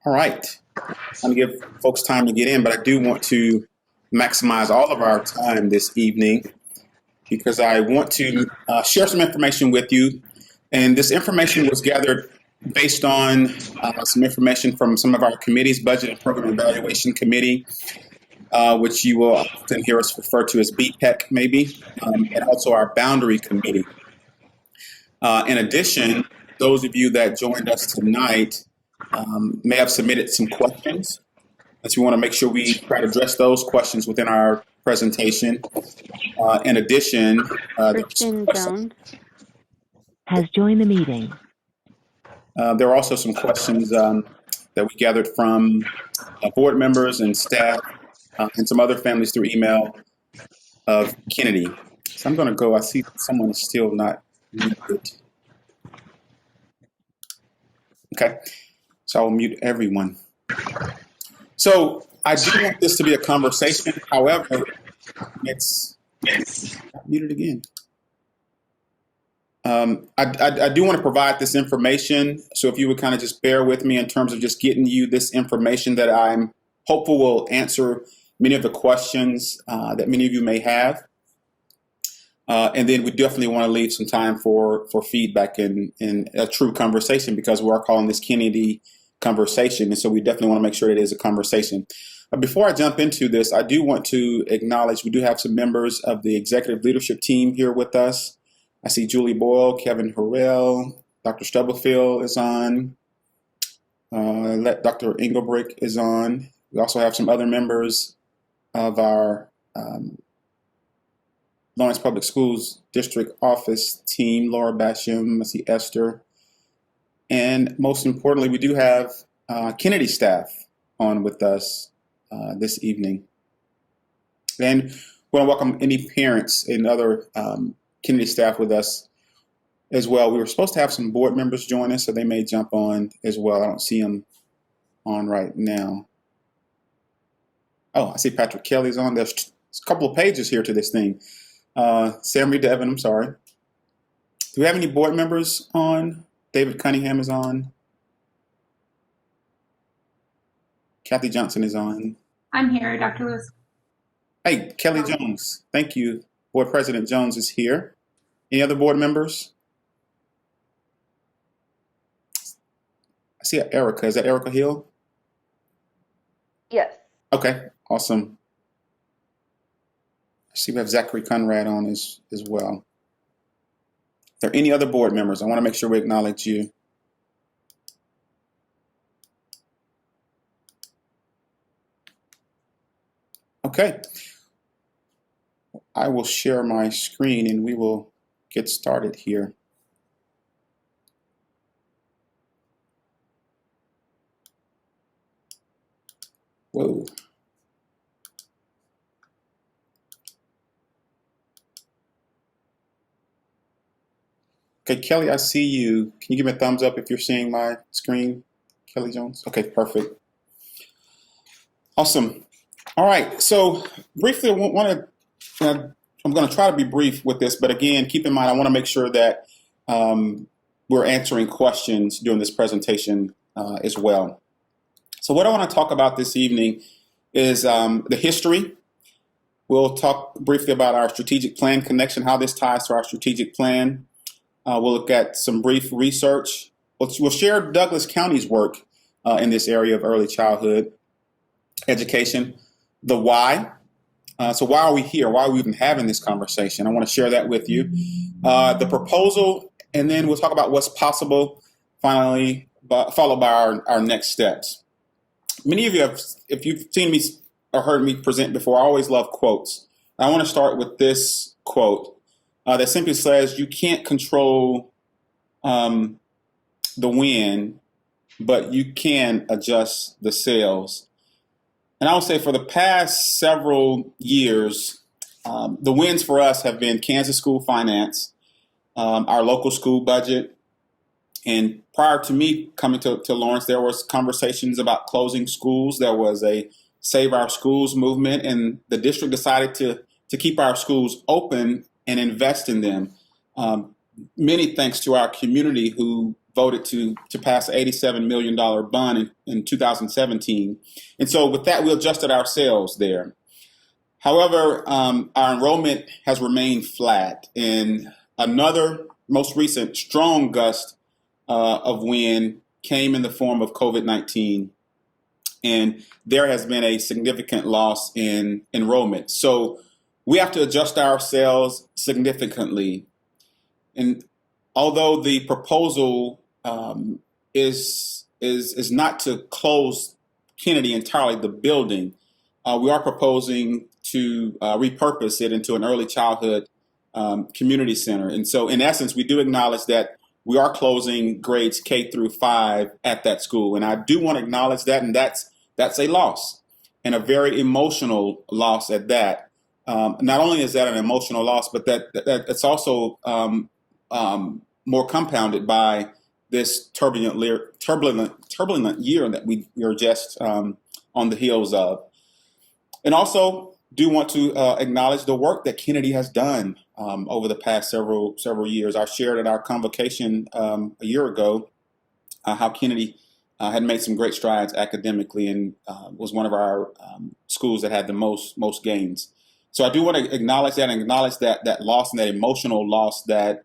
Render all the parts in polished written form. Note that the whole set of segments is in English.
All right. I'm going to give folks time to get in, but I do want to maximize all of our time this evening because I want to share some information with you. And this information was gathered based on some information from some of our committees, Budget and Program Evaluation Committee, which you will often hear us refer to as BPEC maybe, and also our Boundary Committee. In addition, those of you that joined us tonight may have submitted some questions. And so we want to make sure we try to address those questions within our presentation. In addition, Kristen Jones has joined the meeting. There are also some questions that we gathered from board members and staff and some other families through email of Kennedy. So I'm going to go. I see someone is still not muted. Okay. So I'll mute everyone. So I do want this to be a conversation. However, it's muted again. I do want to provide this information. So if you would kind of just bear with me in terms of just getting you this information that I'm hopeful will answer many of the questions that many of you may have. And then we definitely want to leave some time for feedback and a true conversation because we are calling this Kennedy conversation. And so we definitely want to make sure it is a conversation. Before I jump into this, I do want to acknowledge we do have some members of the executive leadership team here with us. I see Julie Boyle, Kevin Harrell, Dr. Stubblefield is on, Dr. Engelbrick is on. We also have some other members of our Lawrence Public Schools District Office team, Laura Basham, I see Esther. And most importantly, we do have Kennedy staff on with us this evening. And we want to welcome any parents and other Kennedy staff with us as well. We were supposed to have some board members join us, so they may jump on as well. I don't see them on right now. Oh, I see Patrick Kelly's on. There's a couple of pages here to this thing. Sam Reed Devin, I'm sorry. Do we have any board members on? David Cunningham is on. Kathy Johnson is on. I'm here, Dr. Lewis. Hey, Kelly Jones. Thank you. Board President Jones is here. Any other board members? I see Erica. Is that Erica Hill? Yes. Okay, awesome. I see we have Zachary Conrad on as well. Are there any other board members? I want to make sure we acknowledge you. Okay. I will share my screen and we will get started here. Whoa. Okay, Kelly, I see you. Can you give me a thumbs up if you're seeing my screen, Kelly Jones? Okay, perfect. Awesome. All right, so briefly, I'm going to try to be brief with this, but again, keep in mind, I want to make sure that we're answering questions during this presentation as well. So what I want to talk about this evening is the history. We'll talk briefly about our strategic plan connection, how this ties to our strategic plan. We'll look at some brief research. We'll share Douglas County's work in this area of early childhood education. The why. So why are we here? Why are we even having this conversation? I want to share that with you. The proposal, and then we'll talk about what's possible, finally, followed by our next steps. Many of you have, if you've seen me or heard me present before, I always love quotes. I want to start with this quote that simply says, you can't control the wind, but you can adjust the sails. And I would say for the past several years, the wins for us have been Kansas school finance, our local school budget. And prior to me coming to Lawrence, there was conversations about closing schools. There was a Save Our Schools movement, and the district decided to keep our schools open and invest in them. Many thanks to our community who voted to pass an $87 million bond in 2017. And so with that, we adjusted ourselves there. However, our enrollment has remained flat. And another most recent strong gust of wind came in the form of COVID-19. And there has been a significant loss in enrollment. So we have to adjust ourselves significantly. And although the proposal is not to close Kennedy entirely, the building, we are proposing to repurpose it into an early childhood community center. And so in essence, we do acknowledge that we are closing grades K through 5 at that school. And I do want to acknowledge that, and that's a loss, and a very emotional loss at that. Not only is that an emotional loss, but that it's also more compounded by this turbulent year that we are just on the heels of. And also do want to acknowledge the work that Kennedy has done over the past several years. I shared at our convocation a year ago how Kennedy had made some great strides academically and was one of our schools that had the most gains. So I do want to acknowledge that and acknowledge that loss and that emotional loss that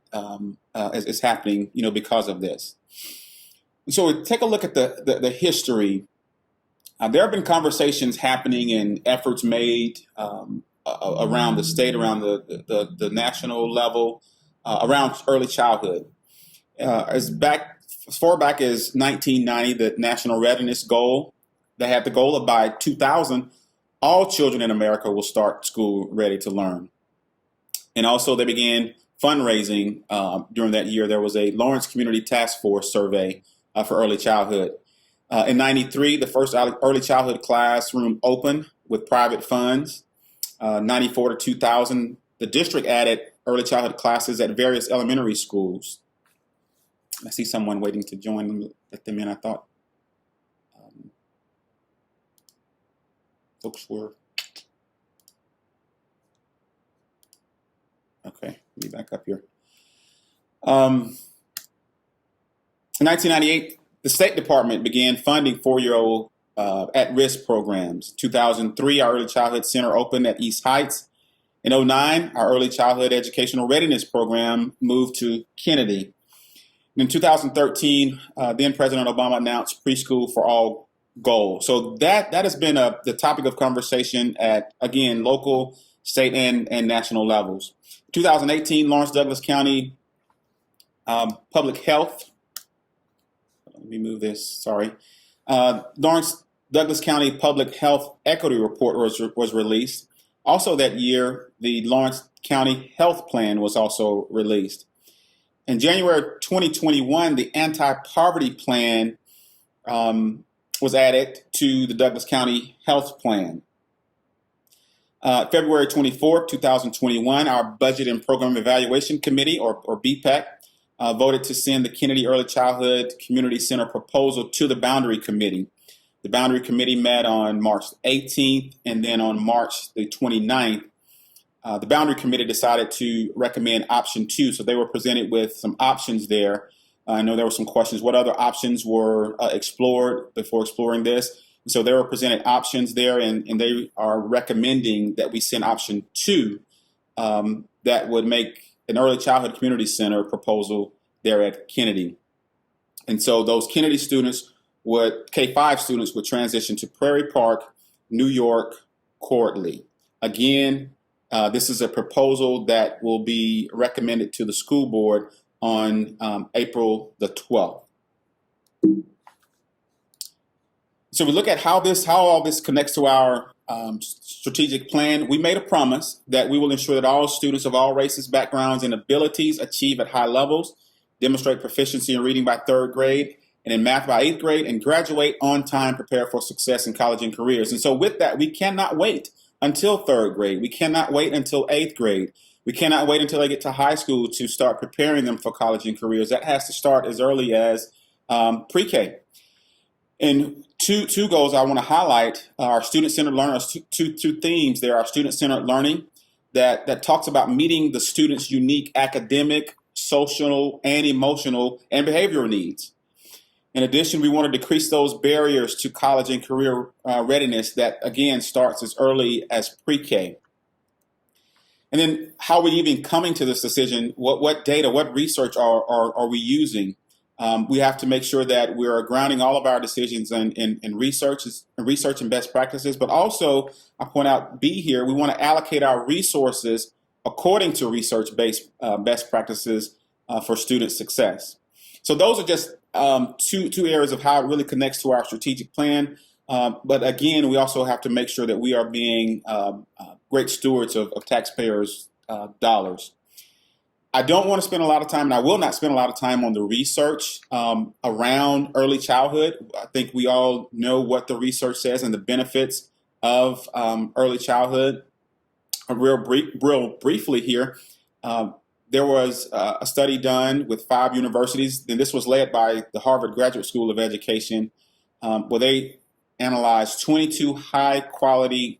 is happening, because of this. And so we take a look at the history. There have been conversations happening and efforts made around the state, around the national level, around early childhood. As far back as 1990, the National Readiness goal, they had the goal of by 2000, all children in America will start school ready to learn. And also they began fundraising during that year. There was a Lawrence Community Task Force survey for early childhood. In 93, the first early childhood classroom opened with private funds. 94 to 2000, the district added early childhood classes at various elementary schools. I see someone waiting to join. Let them in. I thought folks were. Okay, let me back up here. In 1998, the State Department began funding 4-year-old at-risk programs. 2003, our Early Childhood Center opened at East Heights. In 2009, our Early Childhood Educational Readiness Program moved to Kennedy. In 2013, then President Obama announced Preschool for All goal. So that has been the topic of conversation at, again, local, state, and national levels. 2018, Lawrence Douglas County Public Health. Let me move this. Sorry. Lawrence Douglas County Public Health Equity Report was released. Also that year, the Lawrence County Health Plan was also released. In January 2021, the Anti-Poverty Plan was added to the Douglas County Health Plan. February 24, 2021, our Budget and Program Evaluation Committee, or BPEC, voted to send the Kennedy Early Childhood Community Center proposal to the Boundary Committee. The Boundary Committee met on March 18th, and then on March the 29th, the Boundary Committee decided to recommend option 2. So they were presented with some options there. I know there were some questions. What other options were explored before exploring this? And so they were presented options there, and they are recommending that we send option 2 that would make an early childhood community center proposal there at Kennedy. And so those Kennedy students K-5 students would transition to Prairie Park, New York, Cordley. Again, this is a proposal that will be recommended to the school board on April the 12th. So we look at how all this connects to our strategic plan. We made a promise that we will ensure that all students of all races, backgrounds, and abilities achieve at high levels, demonstrate proficiency in reading by 3rd grade, and in math by 8th grade, and graduate on time, prepare for success in college and careers. And so with that, we cannot wait until 3rd grade. We cannot wait until 8th grade. We cannot wait until they get to high school to start preparing them for college and careers. That has to start as early as pre-K. And two goals I want to highlight are student-centered learning. Two themes there are student-centered learning that talks about meeting the student's unique academic, social, and emotional and behavioral needs. In addition, we want to decrease those barriers to college and career readiness that, again, starts as early as pre-K. And then how are we even coming to this decision? What data, what research are we using? We have to make sure that we're grounding all of our decisions in research and best practices. But also, I point out B here, we want to allocate our resources according to research-based best practices for student success. So those are just two areas of how it really connects to our strategic plan. But again, we also have to make sure that we are being great stewards of taxpayers' dollars. I don't want to spend a lot of time, and I will not spend a lot of time on the research around early childhood. I think we all know what the research says and the benefits of early childhood. Real briefly here, there was a study done with 5 universities, and this was led by the Harvard Graduate School of Education, where they analyzed 22 high-quality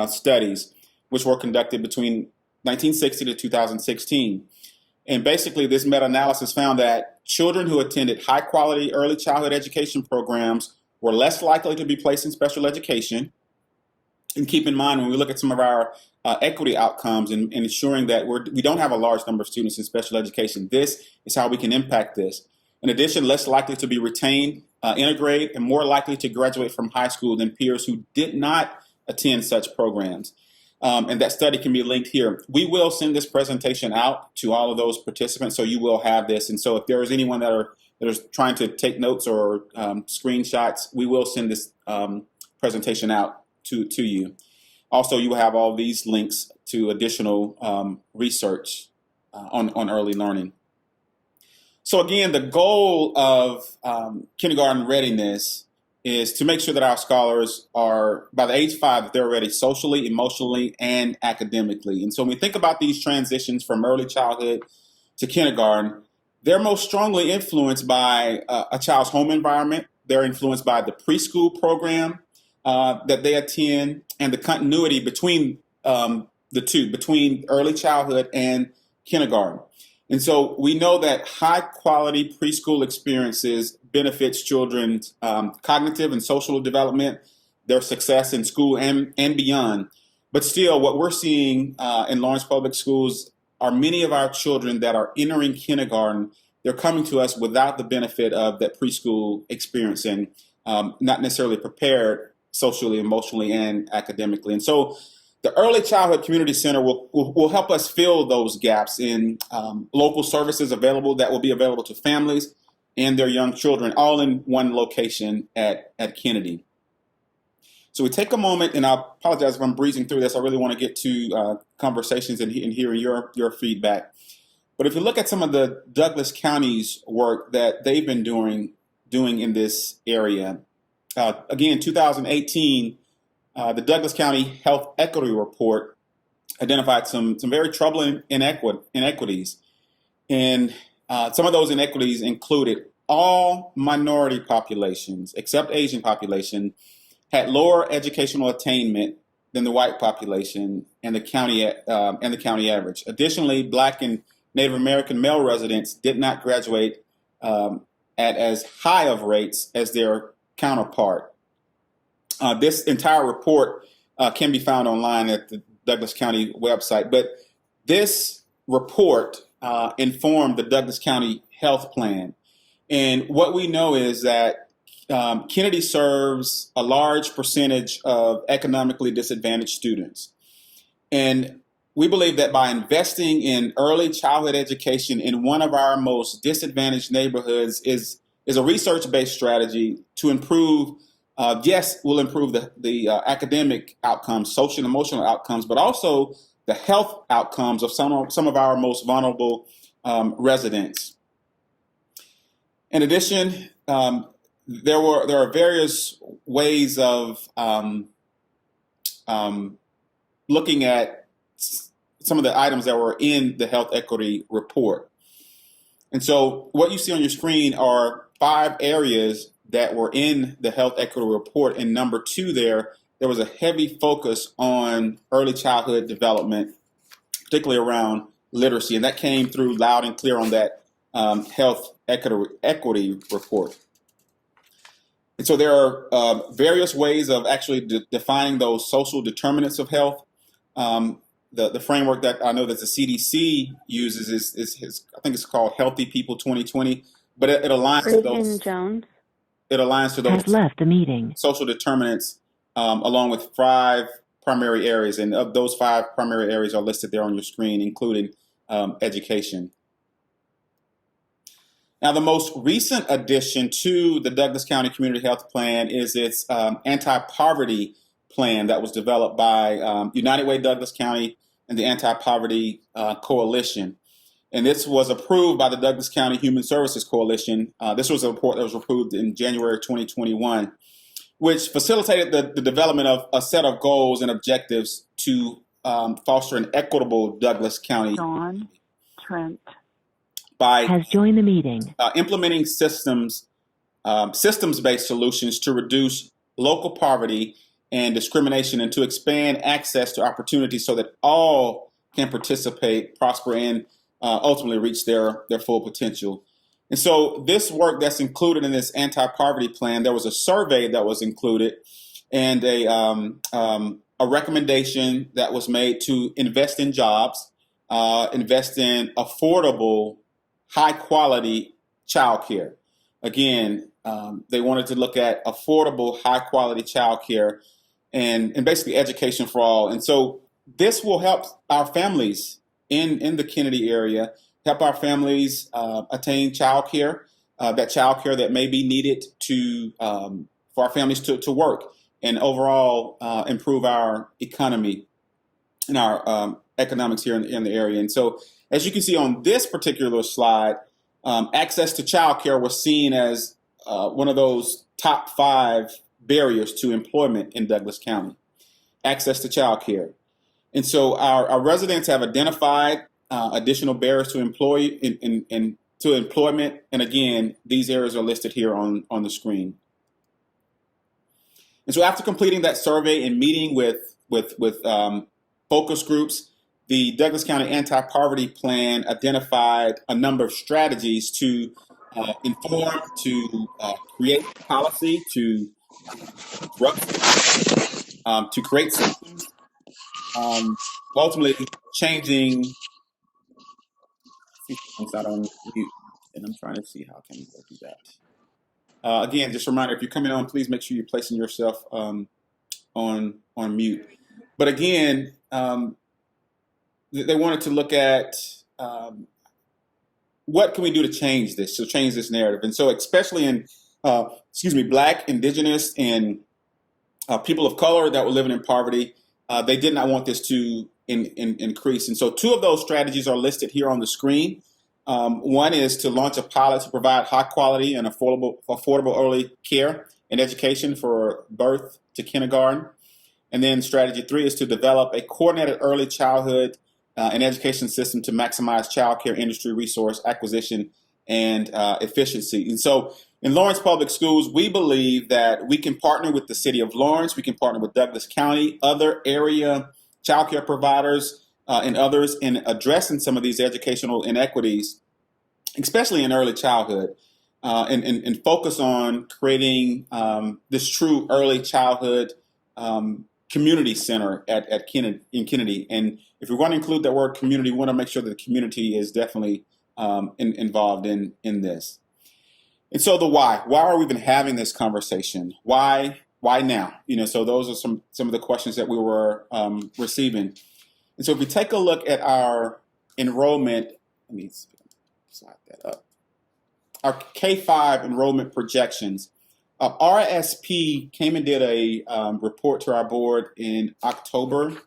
studies, which were conducted between 1960 to 2016. And basically, this meta-analysis found that children who attended high-quality early childhood education programs were less likely to be placed in special education. And keep in mind, when we look at some of our equity outcomes and ensuring that we don't have a large number of students in special education, this is how we can impact this. In addition, less likely to be retained, integrate, and more likely to graduate from high school than peers who did not attend such programs. And that study can be linked here. We will send this presentation out to all of those participants, so you will have this. And so if there is anyone that is trying to take notes or screenshots, we will send this presentation out to you. Also, you will have all these links to additional research on early learning. So again, the goal of kindergarten readiness is to make sure that our scholars are, by the age 5, that they're ready socially, emotionally, and academically. And so when we think about these transitions from early childhood to kindergarten, they're most strongly influenced by a child's home environment. They're influenced by the preschool program that they attend and the continuity between the two, between early childhood and kindergarten. And so we know that high quality preschool experiences benefits children's cognitive and social development, their success in school and beyond. But still, what we're seeing in Lawrence Public Schools are many of our children that are entering kindergarten, they're coming to us without the benefit of that preschool experience and not necessarily prepared socially, emotionally, and academically. And so the Early Childhood Community Center will help us fill those gaps in local services available that will be available to families and their young children, all in one location at Kennedy. So we take a moment, and I apologize if I'm breezing through this. I really want to get to conversations and hearing your feedback. But if you look at some of the Douglas County's work that they've been doing in this area, again, 2018, the Douglas County Health Equity Report identified some very troubling inequities. And some of those inequities included all minority populations, except Asian population, had lower educational attainment than the white population and the county average. Additionally, Black and Native American male residents did not graduate at as high of rates as their counterpart. This entire report can be found online at the Douglas County website, but this report informed the Douglas County Health Plan. And what we know is that Kennedy serves a large percentage of economically disadvantaged students. And we believe that by investing in early childhood education in one of our most disadvantaged neighborhoods is a research-based strategy to improve, yes, will improve the academic outcomes, social and emotional outcomes, but also the health outcomes of some of our most vulnerable residents. In addition, there are various ways of looking at some of the items that were in the health equity report. And so what you see on your screen are 5 areas that were in the health equity report. And number 2 there was a heavy focus on early childhood development, particularly around literacy, and that came through loud and clear on that health equity report. And so there are various ways of actually defining those social determinants of health. The framework that I know that the CDC uses is I think it's called Healthy People 2020, but it aligns to those. Jones It aligns to those Has left the meeting. social determinants along with 5 primary areas, and of those 5 primary areas are listed there on your screen, including education. Now, the most recent addition to the Douglas County Community Health Plan is its anti-poverty plan that was developed by United Way Douglas County and the Anti-Poverty Coalition. And this was approved by the Douglas County Human Services Coalition. This was a report that was approved in January 2021, which facilitated the development of a set of goals and objectives to foster an equitable Douglas County Dawn Trent by Has joined the meeting. implementing systems-based solutions to reduce local poverty and discrimination, and to expand access to opportunities so that all can participate, prosper, and ultimately reach their full potential. And so this work that's included in this anti-poverty plan, there was a survey that was included and a recommendation that was made to invest in jobs, invest in affordable, high-quality childcare. Again, they wanted to look at affordable, high-quality childcare and basically education for all. And so this will help our families in the Kennedy area, help our families attain childcare, that childcare that may be needed to for our families to work, and overall improve our economy and our economics here in the area. And so, as you can see on this particular slide, access to childcare was seen as one of those top 5 barriers to employment in Douglas County. Access to childcare. And so our residents have identified additional barriers to to employment. And again, these areas are listed here on the screen. And so after completing that survey and meeting with focus groups, the Douglas County Anti-Poverty Plan identified a number of strategies to inform, to create policy, to create systems, ultimately changing. It's not on mute, and I'm trying to see how can we do that. Again, just a reminder: if you're coming on, please make sure you're placing yourself on mute. But again, they wanted to look at what can we do to change this, narrative, and so especially in Black, Indigenous, and people of color that were living in poverty, they did not want this to increase. And so 2 of those strategies are listed here on the screen. One is to launch a pilot to provide high quality and affordable early care and education for birth to kindergarten. And then strategy 3 is to develop a coordinated early childhood and education system to maximize child care industry resource acquisition and efficiency. And so in Lawrence Public Schools, we believe that we can partner with the city of Lawrence, we can partner with Douglas County, other area child care providers, and others in addressing some of these educational inequities, especially in early childhood, and focus on creating this true early childhood community center in Kennedy. And if we're going to include that word community, we want to make sure that the community is definitely involved in this. And so the why are we even having this conversation? Why now? So those are some of the questions that we were receiving. And so if we take a look at our enrollment, let me slide that up. Our K-5 enrollment projections. RSP came and did a report to our board in October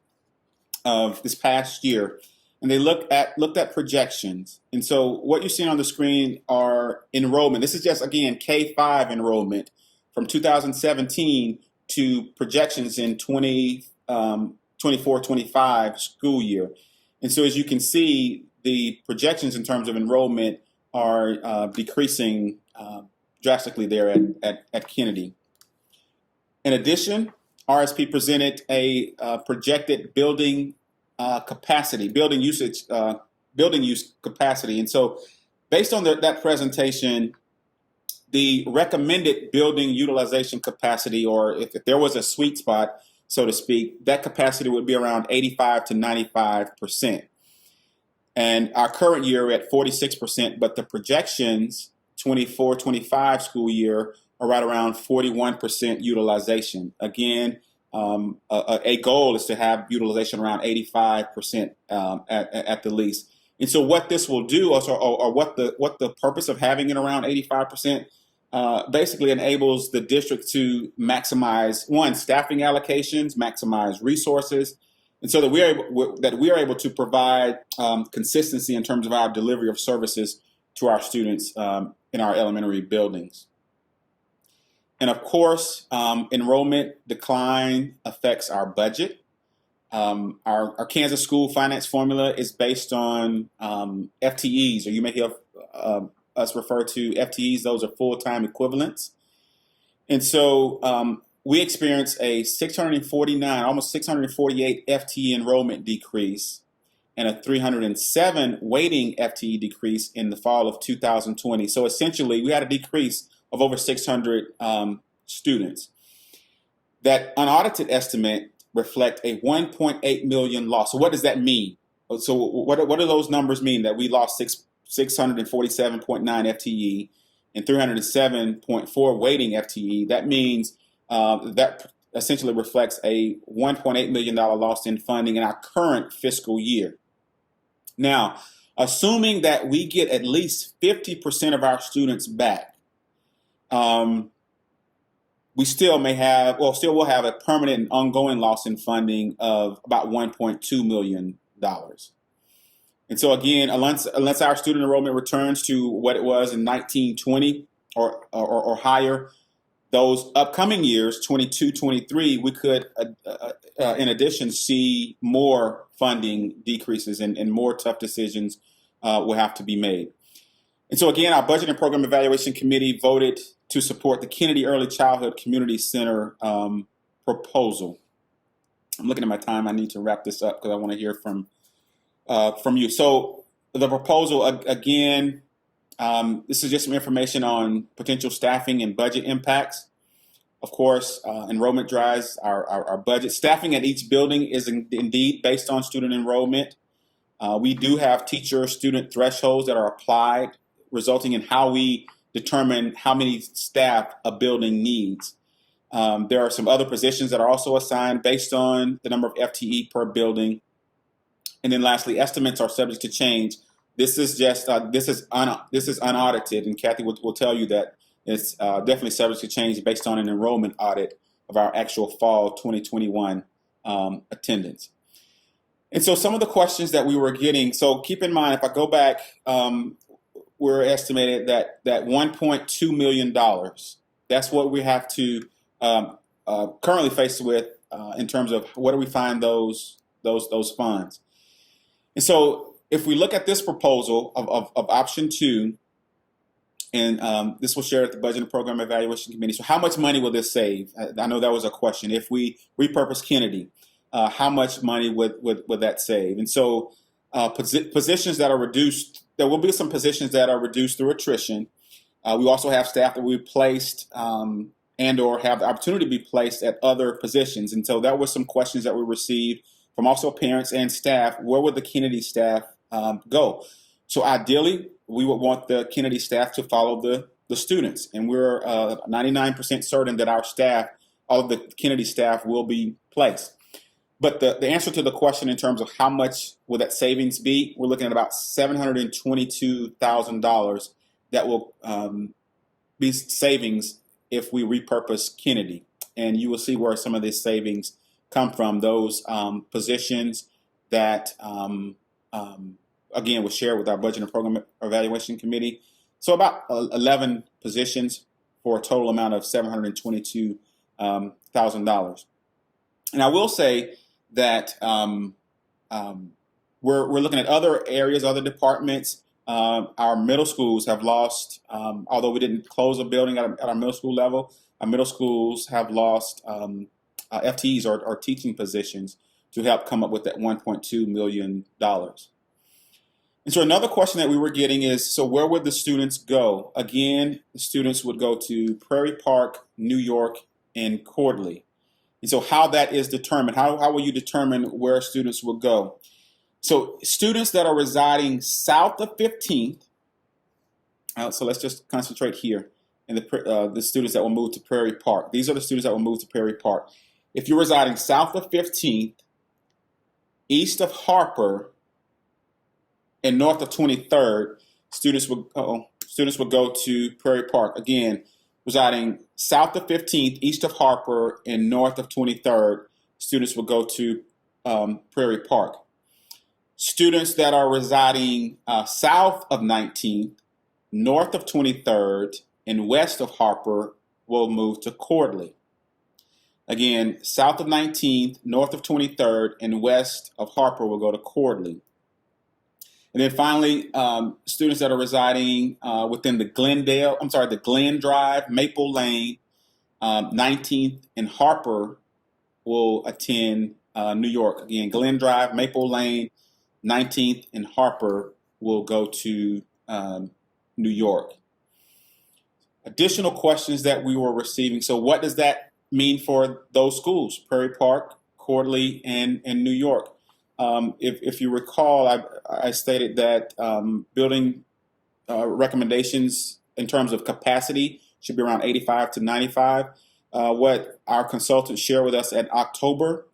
of this past year, and they looked at projections. And so what you're seeing on the screen are enrollment. This is just, again, K-5 enrollment from 2017 to projections in 24-25 school year. And so as you can see, the projections in terms of enrollment are decreasing drastically there at Kennedy. In addition, RSP presented a projected building capacity, building building use capacity. And so based on that presentation, the recommended building utilization capacity, or if there was a sweet spot, so to speak, that capacity would be around 85 to 95%. And our current year at 46%, but the projections 24-25 school year are right around 41% utilization. Again, a goal is to have utilization around 85% at the least. And so what this will do, or what the purpose of having it around 85%, basically enables the district to maximize, one, staffing allocations, maximize resources, and so that we are able to provide consistency in terms of our delivery of services to our students in our elementary buildings. And of course, enrollment decline affects our budget. Our Kansas school finance formula is based on FTEs, or you may hear us refer to FTEs. Those are full-time equivalents. And so we experienced a 649, almost 648 FTE enrollment decrease and a 307 waiting FTE decrease in the fall of 2020. So essentially, we had a decrease of over 600 students. That unaudited estimate reflect a 1.8 million loss. So what does that mean? So what do those numbers mean? That we lost 647.9 FTE and 307.4 waiting FTE. That means that essentially reflects a $1.8 million loss in funding in our current fiscal year. Now, assuming that we get at least 50% of our students back, we still will have a permanent and ongoing loss in funding of about $1.2 million. And so again, unless our student enrollment returns to what it was in 1920 or higher, those upcoming years, 22, 23, we could, in addition, see more funding decreases and more tough decisions will have to be made. And so again, our Budget and Program Evaluation Committee voted to support the Kennedy Early Childhood Community Center proposal. I'm looking at my time. I need to wrap this up because I want to hear from you. So the proposal, again, this is just some information on potential staffing and budget impacts. Of course, enrollment drives our budget. Staffing at each building is indeed based on student enrollment. We do have teacher-student thresholds that are applied, resulting in how we determine how many staff a building needs. There are some other positions that are also assigned based on the number of FTE per building. And then lastly, estimates are subject to change. This is just this is unaudited, and Kathy will tell you that it's definitely subject to change based on an enrollment audit of our actual fall 2021 attendance. And so some of the questions that we were getting, so keep in mind, if I go back, we're estimated that $1.2 million, that's what we have to currently face with in terms of where do we find those funds. And so if we look at this proposal of option 2, and this will share at the Budget and Program Evaluation Committee. So how much money will this save? I know that was a question. If we repurpose Kennedy, how much money would that save? And so positions that are reduced, there will be some positions that are reduced through attrition. We also have staff that we placed and or have the opportunity to be placed at other positions. And so that was some questions that we received from also parents and staff. Where would the Kennedy staff go? So ideally, we would want the Kennedy staff to follow the students. And we're 99% certain that our staff, all of the Kennedy staff, will be placed. But the answer to the question in terms of how much will that savings be, we're looking at about $722,000 that will be savings if we repurpose Kennedy. And you will see where some of these savings come from, those positions that, again, was shared with our Budget and Program Evaluation Committee. So about 11 positions for a total amount of $722,000. And I will say that we're looking at other areas, other departments. Our middle schools have lost, although we didn't close a building at our middle school level, our middle schools have lost FTEs or teaching positions to help come up with that $1.2 million. And And so another question that we were getting is, so where would the students go? Again, the students would go to Prairie Park, New York, and Cordley. And so how that is determined, how will you determine where students will go? So students that are residing south of 15th, so let's just concentrate here, and the students that will move to Prairie Park. These are the students that will move to Prairie Park. If you're residing south of 15th, east of Harper, and north of 23rd, students would go to Prairie Park. Again, residing south of 15th, east of Harper, and north of 23rd, students will go to Prairie Park. Students that are residing south of 19th, north of 23rd, and west of Harper will move to Cordley. Again, south of 19th, north of 23rd, and west of Harper will go to Cordley. And then finally, students that are residing within the Glen Drive, Maple Lane, 19th, and Harper will attend New York. Again, Glen Drive, Maple Lane, 19th, and Harper will go to New York. Additional questions that we were receiving. So what does that mean for those schools, Prairie Park, Cordley, and New York? If you recall, I stated that building recommendations in terms of capacity should be around 85 to 95. What our consultants shared with us at October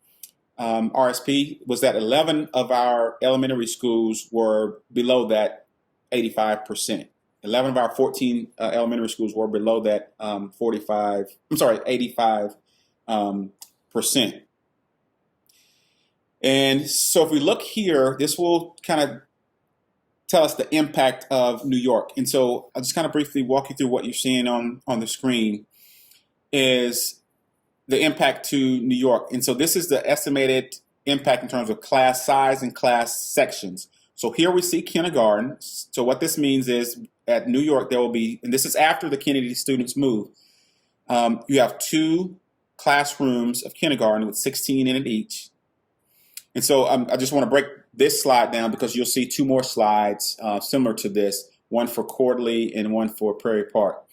RSP was that 11 of our elementary schools were below that 85%. 11 of our 14 elementary schools were below that 85%. And so if we look here, this will kind of tell us the impact of New York. And so I'll just kind of briefly walk you through what you're seeing on the screen is the impact to New York. And so this is the estimated impact in terms of class size and class sections. So here we see kindergarten. So what this means is at New York, there will be, and this is after the Kennedy students move, you have 2 classrooms of kindergarten with 16 in it each. And so I just want to break this slide down because you'll see 2 more slides similar to this, one for Cordley and one for Prairie Park.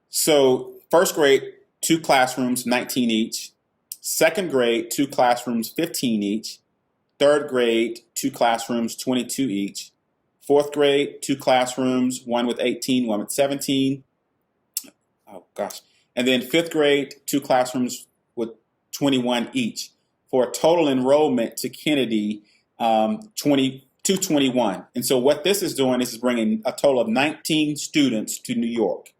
So first grade, 2 classrooms, 19 each. Second grade, 2 classrooms, 15 each. Third grade, 2 classrooms, 22 each. Fourth grade, 2 classrooms, one with 18, one with 17. Oh gosh. And then fifth grade, 2 classrooms with 21 each, for a total enrollment to Kennedy 221. And so what this is doing is bringing a total of 19 students to New York.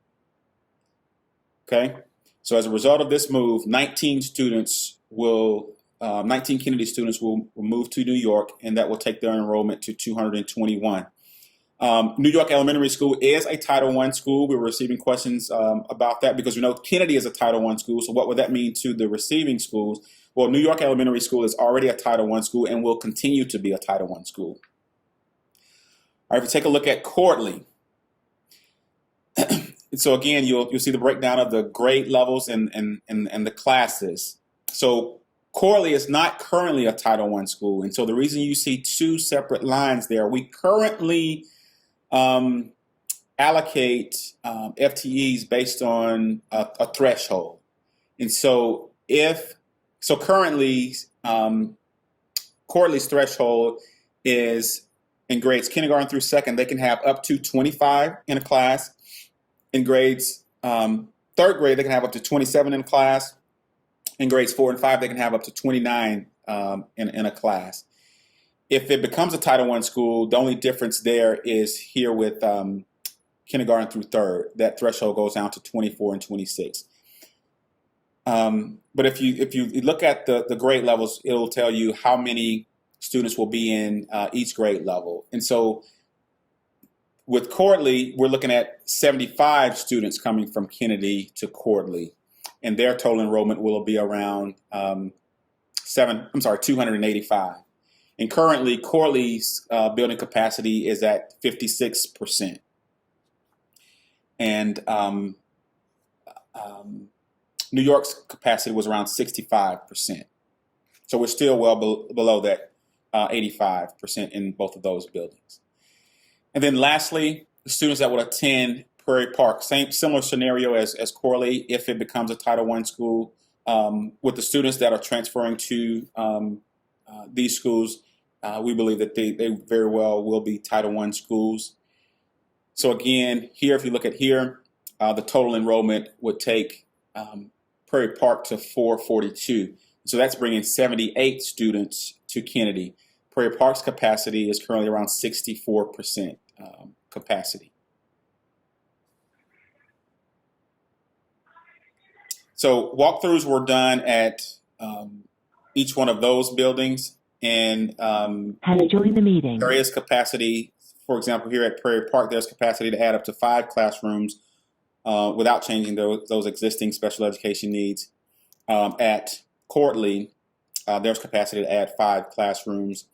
Okay, so as a result of this move, 19 Kennedy students will move to New York, and that will take their enrollment to 221. New York Elementary School is a Title I school. We're receiving questions about that because we know Kennedy is a Title I school. So what would that mean to the receiving schools? Well, New York Elementary School is already a Title I school and will continue to be a Title I school. All right, if we take a look at Cordley. So again, you'll see the breakdown of the grade levels and the classes. So Cordley is not currently a Title I school. And so the reason you see 2 separate lines there, we currently allocate FTEs based on a threshold. And so currently Cordley's threshold is in grades kindergarten through 2nd, they can have up to 25 in a class. In grades 3rd grade, they can have up to 27 in a class. In grades 4 and 5, they can have up to 29 in a class. If it becomes a Title I school, the only difference there is here with kindergarten through 3rd. That threshold goes down to 24 and 26. But if you look at the grade levels, it'll tell you how many students will be in each grade level. And so with Cordley, we're looking at 75 students coming from Kennedy to Cordley, and their total enrollment will be around 285. And currently, Cordley's building capacity is at 56%. And New York's capacity was around 65%. So we're still well below that 85% in both of those buildings. And then lastly, the students that would attend Prairie Park, similar scenario as Cordley if it becomes a Title I school. With the students that are transferring to these schools, we believe that they very well will be Title I schools. So again, here, if you look at here, the total enrollment would take Prairie Park to 442. So that's bringing 78 students to Kennedy. Prairie Park's capacity is currently around 64% capacity. So walkthroughs were done at each one of those buildings, and Has joined the meeting. there is capacity. For example, here at Prairie Park, there's capacity to add up to 5 classrooms without changing those existing special education needs. At Cordley, there's capacity to add 5 classrooms,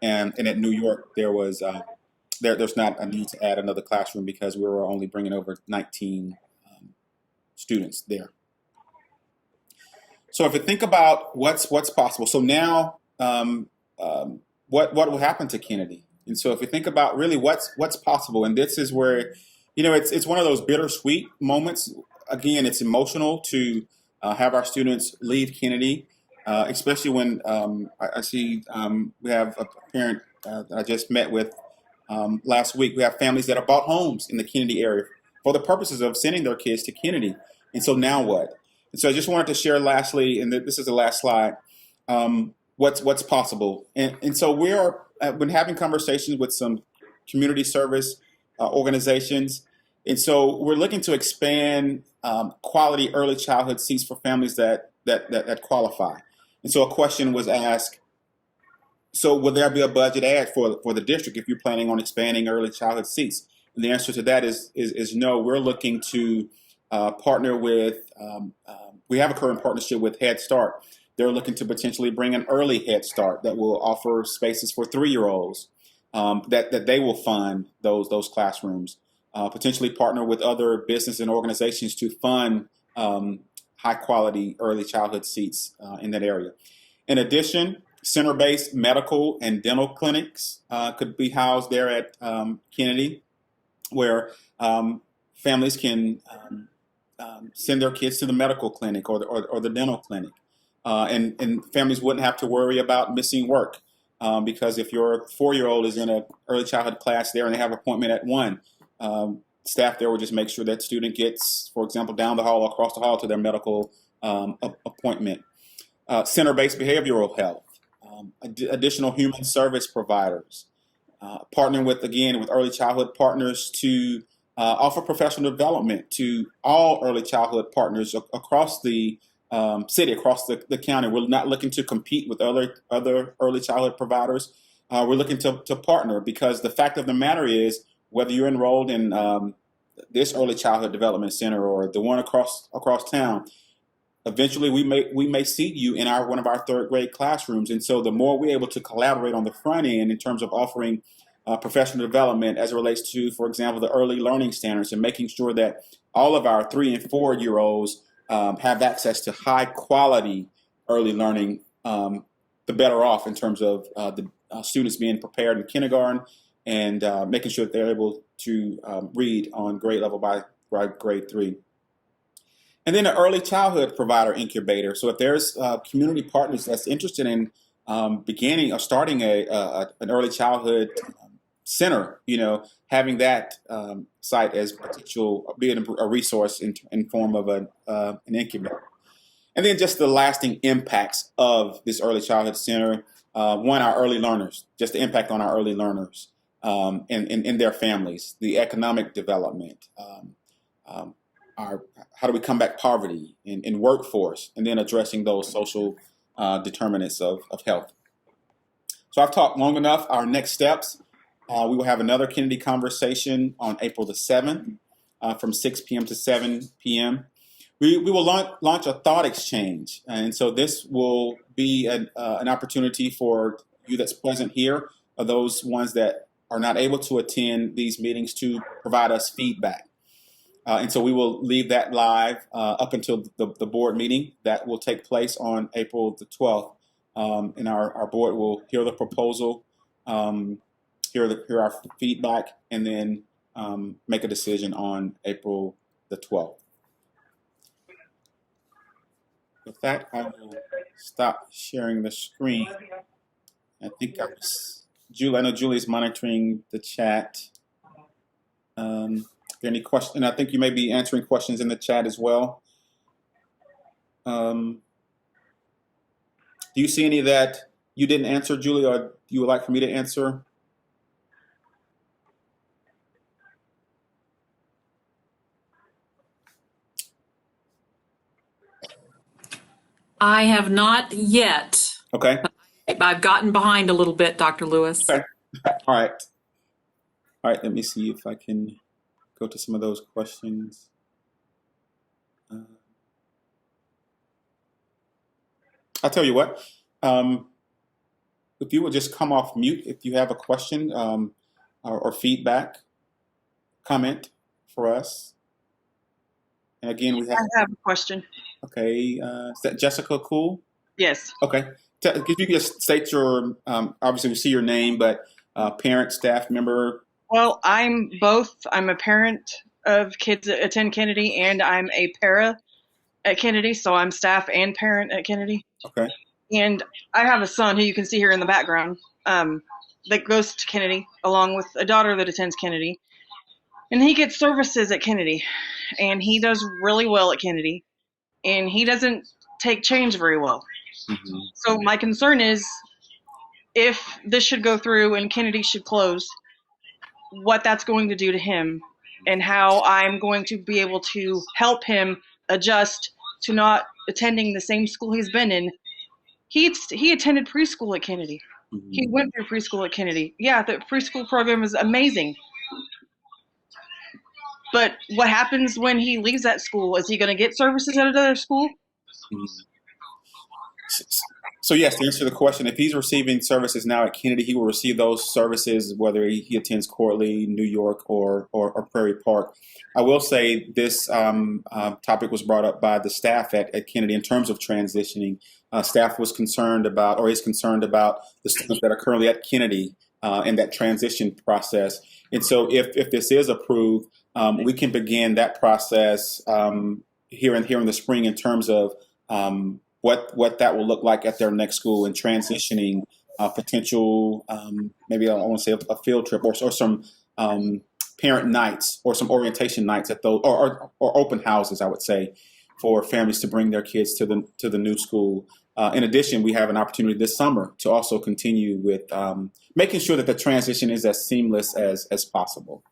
and at New York, there's not a need to add another classroom because we were only bringing over 19 students there. So if you think about what's possible, so now what will happen to Kennedy? And so if you think about really what's possible, and this is where, it's one of those bittersweet moments. Again, it's emotional to have our students leave Kennedy, especially when I see we have a parent that I just met with last week. We have families that have bought homes in the Kennedy area for the purposes of sending their kids to Kennedy. And so now what? And so I just wanted to share lastly, and this is the last slide, what's possible. And so I've been having conversations with some community service organizations. And so we're looking to expand quality early childhood seats for families that qualify. And so a question was asked, so will there be a budget add for the district if you're planning on expanding early childhood seats? And the answer to that is no. We're looking to partner with, we have a current partnership with Head Start. They're looking to potentially bring an early Head Start that will offer spaces for 3-year-olds that they will fund those classrooms. Potentially partner with other business and organizations to fund high quality early childhood seats in that area. In addition, center-based medical and dental clinics could be housed there at Kennedy, where families can send their kids to the medical clinic or the dental clinic. And families wouldn't have to worry about missing work because if your 4-year-old is in an early childhood class there and they have an appointment at 1, staff there will just make sure that student gets, for example, down the hall, across the hall to their medical appointment. Center-based behavioral health, additional human service providers, partnering with early childhood partners to offer professional development to all early childhood partners across the city, across the county. We're not looking to compete with other early childhood providers. We're looking to partner because the fact of the matter is, whether you're enrolled in this early childhood development center or the one across town, eventually we may seat you in one of our 3rd grade classrooms. And so the more we're able to collaborate on the front end in terms of offering professional development as it relates to, for example, the early learning standards and making sure that all of our 3- and 4-year-olds have access to high quality early learning, the better off in terms of the students being prepared in kindergarten and making sure that they're able to read on grade level by grade 3. And then an early childhood provider incubator. So if there's community partners that's interested in beginning or starting an early childhood center, having that site as potential, being a resource in form of an incubator. And then just the lasting impacts of this early childhood center. One, our early learners, just the impact on our early learners and their families, the economic development, how do we combat poverty in workforce, and then addressing those social determinants of health. So I've talked long enough. Our next steps, we will have another Kennedy conversation on April the 7th from 6 p.m. to 7 p.m. We will launch a thought exchange. And so this will be an opportunity for you that's present here, or those ones that are not able to attend these meetings, to provide us feedback. And so we will leave that live up until the board meeting that will take place on April the 12th and our board will hear the proposal, hear our feedback, and then make a decision on April the 12th. With that, I will stop sharing the screen. I think Julie. I know Julie's monitoring the chat. Are there any questions? And I think you may be answering questions in the chat as well. Do you see any that you didn't answer, Julie, or you would like for me to answer? I have not yet. Okay. I've gotten behind a little bit, Dr. Lewis. Okay. All right. All right. Let me see if I can go to some of those questions. I'll tell you what. If you would just come off mute if you have a question or feedback, comment for us. And again, we have. I have a question. Okay. Is that Jessica Cool? Yes. Okay. If you can just state your, obviously we see your name, but parent, staff member. Well, I'm both. I'm a parent of kids that attend Kennedy, and I'm a para at Kennedy, so I'm staff and parent at Kennedy. Okay. And I have a son who you can see here in the background that goes to Kennedy, along with a daughter that attends Kennedy. And he gets services at Kennedy, and he does really well at Kennedy, and he doesn't take change very well. Mm-hmm. So my concern is if this should go through and Kennedy should close, what that's going to do to him and how I'm going to be able to help him adjust to not attending the same school he's been in. He attended preschool at Kennedy. Mm-hmm. He went through preschool at Kennedy. Yeah, the preschool program is amazing. But what happens when he leaves that school? Is he going to get services at another school? Mm-hmm. So yes, to answer the question, if he's receiving services now at Kennedy, he will receive those services whether he attends Cordley, New York, or Prairie Park. I will say this topic was brought up by the staff at Kennedy in terms of transitioning. Staff was concerned about, or is concerned about, the students that are currently at Kennedy in that transition process. And so if this is approved, we can begin that process here in the spring in terms of what that will look like at their next school and transitioning potential, maybe I want to say a field trip or some parent nights or some orientation nights at those, or open houses, I would say, for families to bring their kids to the new school. In addition, we have an opportunity this summer to also continue with making sure that the transition is as seamless as possible.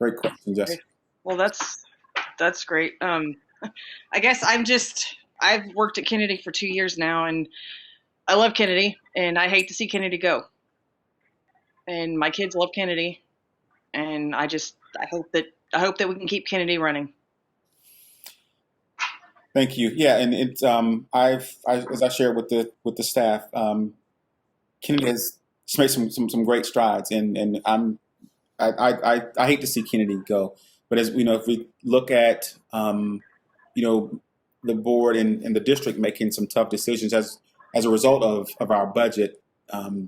Great question, Jessica. Well, that's great. I guess I've worked at Kennedy for 2 years now, and I love Kennedy, and I hate to see Kennedy go. And my kids love Kennedy, and I hope that we can keep Kennedy running. Thank you. Yeah, and it's as I shared with the staff, Kennedy has made some great strides, and I hate to see Kennedy go, but as we know, if we look at the board and the district making some tough decisions as a result of our budget,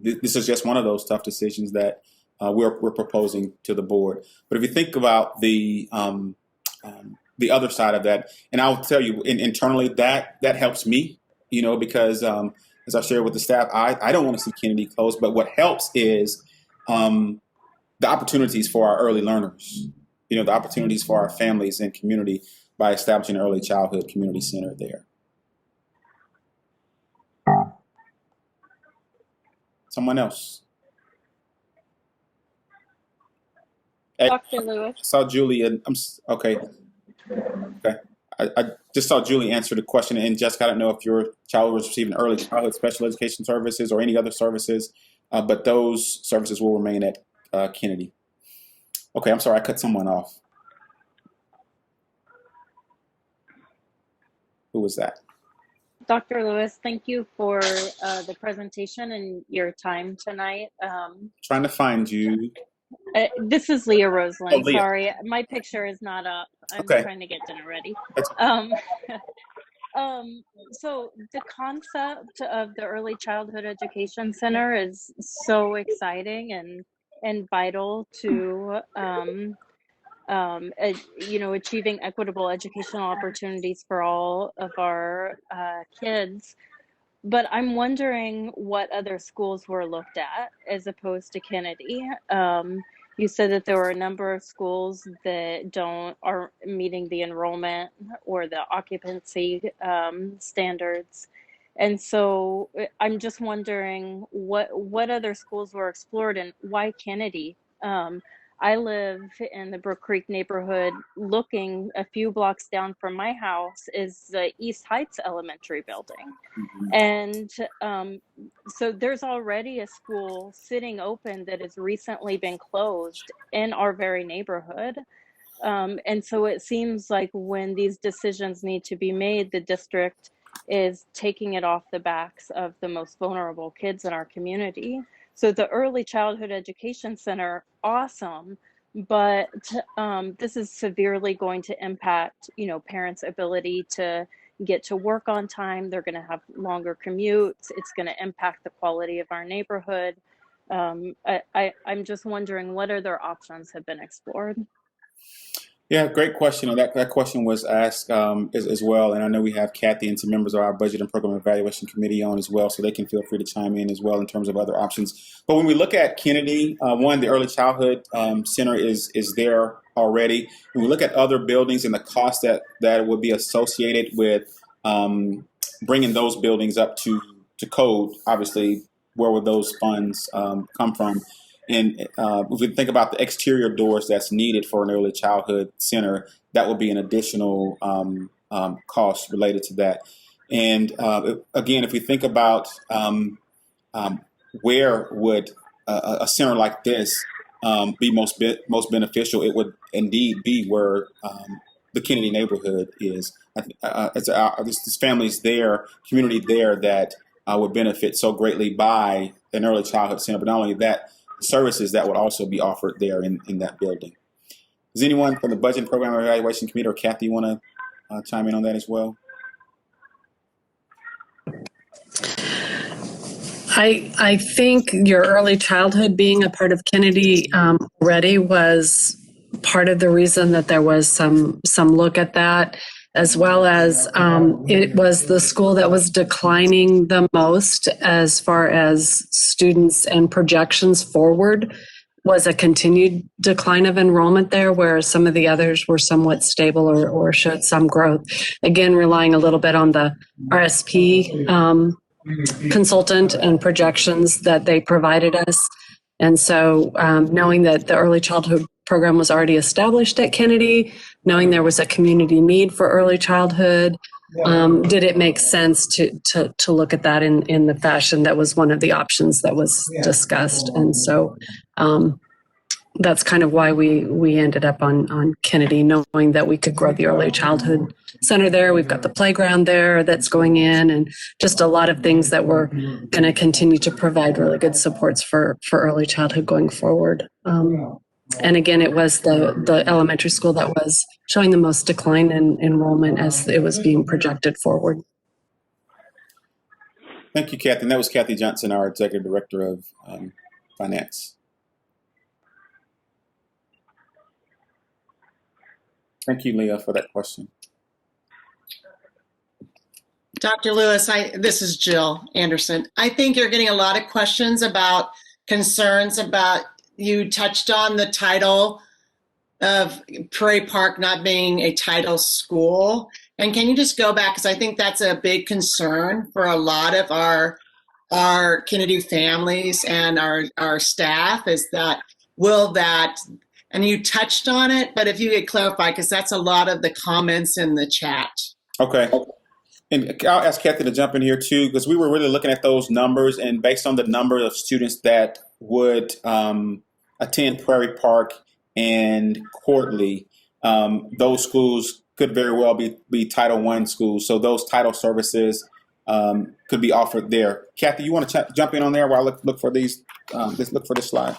this is just one of those tough decisions that we're proposing to the board. But if you think about the other side of that, and I'll tell you internally that helps me, because as I shared with the staff, I don't want to see Kennedy close, but what helps is the opportunities for our early learners, the opportunities for our families and community by establishing an early childhood community center there. Someone else? Dr. Lewis. I saw Julie. Okay. I just saw Julie answer the question, and Jessica, I don't know if your child was receiving early childhood special education services or any other services, but those services will remain at Kennedy. Okay, I'm sorry, I cut someone off. Who was that? Dr. Lewis, thank you for the presentation and your time tonight. Trying to find you. This is Leah Roseland. Oh, Leah. Sorry, my picture is not up. I'm Okay. trying to get dinner ready. So the concept of the Early Childhood Education Center is so exciting and vital to achieving equitable educational opportunities for all of our kids. But I'm wondering what other schools were looked at as opposed to Kennedy. You said that there were a number of schools that aren't meeting the enrollment or the occupancy standards. And so I'm just wondering what other schools were explored and why Kennedy? I live in the Brook Creek neighborhood. Looking a few blocks down from my house is the East Heights Elementary building. And so there's already a school sitting open that has recently been closed in our very neighborhood. And so it seems like when these decisions need to be made, the district is taking it off the backs of the most vulnerable kids in our community. So the Early Childhood Education Center, awesome, but this is severely going to impact, parents' ability to get to work on time. They're going to have longer commutes. It's going to impact the quality of our neighborhood. I'm just wondering what other options have been explored. Yeah, great question. And that question was asked as well. And I know we have Kathy and some members of our Budget and Program Evaluation Committee on as well, so they can feel free to chime in as well in terms of other options. But when we look at Kennedy, the Early Childhood Center is there already. When we look at other buildings and the cost that would be associated with bringing those buildings up to code, obviously, where would those funds come from? And if we think about the exterior doors that's needed for an early childhood center, that will be an additional cost related to that. And again, if we think about where would a center like this be most beneficial, it would indeed be where the Kennedy neighborhood is. There's families there, community there that would benefit so greatly by an early childhood center, but not only that, services that would also be offered there in that building. Does anyone from the Budget and Program Evaluation Committee or Kathy want to chime in on that as well? I think your early childhood being a part of Kennedy already was part of the reason that there was some look at that, as well as it was the school that was declining the most as far as students and projections forward, was a continued decline of enrollment there, whereas some of the others were somewhat stable or showed some growth. Again, relying a little bit on the RSP consultant and projections that they provided us. And so knowing that the early childhood program was already established at Kennedy, knowing there was a community need for early childhood, did it make sense to look at that in the fashion that was one of the options that was discussed? And so that's kind of why we ended up on Kennedy, knowing that we could grow the early childhood center there. We've got the playground there that's going in, and just a lot of things that we're going to continue to provide really good supports for early childhood going forward. And again, it was the elementary school that was showing the most decline in enrollment as it was being projected forward. Thank you, Kathy. And that was Kathy Johnson, our Executive Director of Finance. Thank you, Leah, for that question. Dr. Lewis, this is Jill Anderson. I think you're getting a lot of questions about concerns about, you touched on the title of Prairie Park not being a title school. And can you just go back, because I think that's a big concern for a lot of our Kennedy families and our staff, is that, and you touched on it, but if you could clarify, because that's a lot of the comments in the chat. Okay. And I'll ask Kathy to jump in here too, because we were really looking at those numbers, and based on the number of students that would attend Prairie Park and Cordley, those schools could very well be Title I schools. So those title services could be offered there. Kathy, you want to jump in on there while I look for these? Let's look for this slide.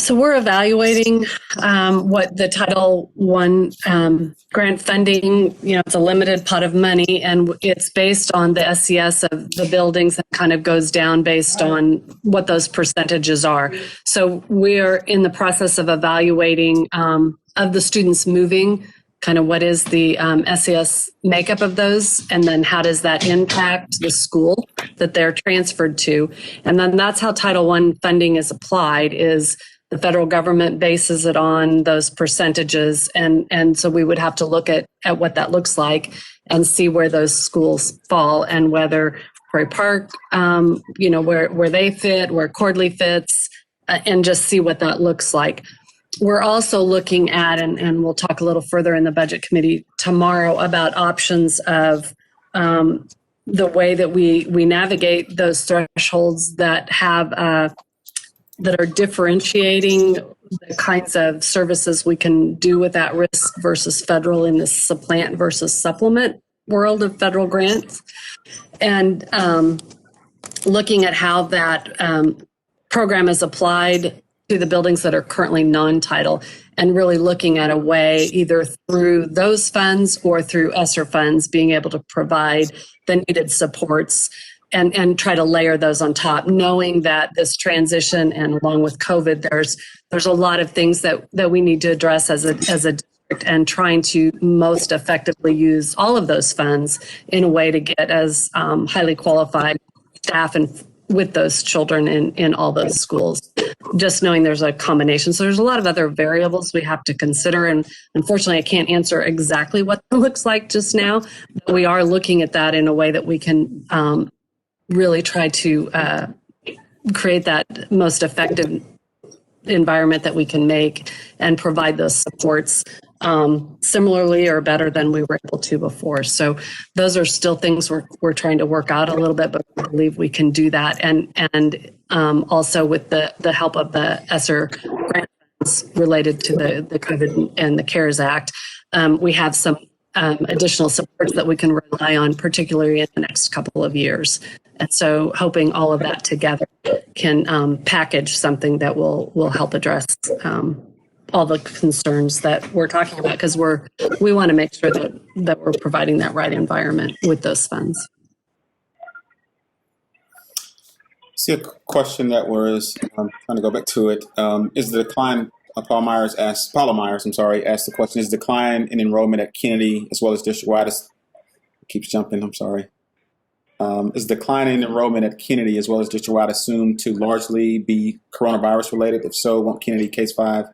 So we're evaluating what the Title I grant funding, it's a limited pot of money, and it's based on the SES of the buildings and kind of goes down based on what those percentages are. So we're in the process of evaluating of the students moving, kind of what is the SES makeup of those, and then how does that impact the school that they're transferred to. And then that's how Title I funding is applied, is the federal government bases it on those percentages. And so we would have to look at what that looks like and see where those schools fall and whether Prairie Park, where they fit, where Cordley fits, and just see what that looks like. We're also looking at, and we'll talk a little further in the budget committee tomorrow about options of the way that we navigate those thresholds that have that are differentiating the kinds of services we can do with at risk versus federal in this supplant versus supplement world of federal grants, and looking at how that program is applied to the buildings that are currently non-title, and really looking at a way either through those funds or through ESSER funds being able to provide the needed supports and try to layer those on top, knowing that this transition and along with COVID, there's a lot of things that we need to address as a district, and trying to most effectively use all of those funds in a way to get as highly qualified staff and with those children in all those schools. Just knowing there's a combination. So there's a lot of other variables we have to consider. And unfortunately, I can't answer exactly what it looks like just now, but we are looking at that in a way that we can really try to create that most effective environment that we can make and provide those supports similarly or better than we were able to before. So those are still things we're trying to work out a little bit, but we believe we can do that. And also with the help of the ESSER grants related to the COVID and the CARES Act, we have some additional supports that we can rely on, particularly in the next couple of years. And so hoping all of that together can package something that will help address all the concerns that we're talking about, because we want to make sure that we're providing that right environment with those funds. See a question that was, I'm trying to go back to it. Is the decline, Paula Myers asked the question, is decline in enrollment at Kennedy as well as district-wide, keeps jumping, I'm sorry. Is decline in enrollment at Kennedy as well as district-wide assumed to largely be coronavirus related? If so, won't Kennedy Case 5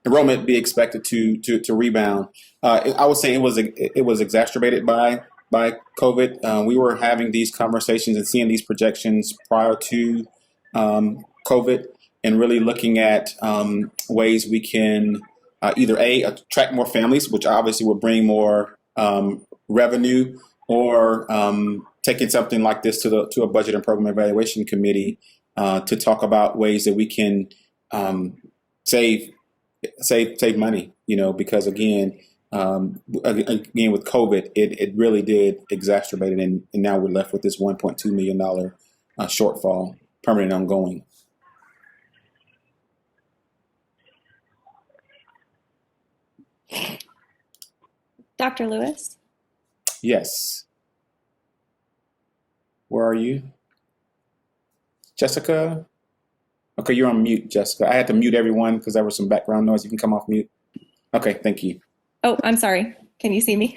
enrollment be expected to rebound? I would say it was exacerbated by COVID. We were having these conversations and seeing these projections prior to COVID, and really looking at ways we can either attract more families, which obviously will bring more revenue, or taking something like this to a budget and program evaluation committee to talk about ways that we can save money, because again with COVID, it really did exacerbate it, and now we're left with this $1.2 million shortfall, permanent and ongoing. Dr. Lewis? Yes. Where are you? Jessica? Okay, you're on mute, Jessica. I had to mute everyone because there was some background noise. You can come off mute. Okay, thank you. Oh, I'm sorry. Can you see me?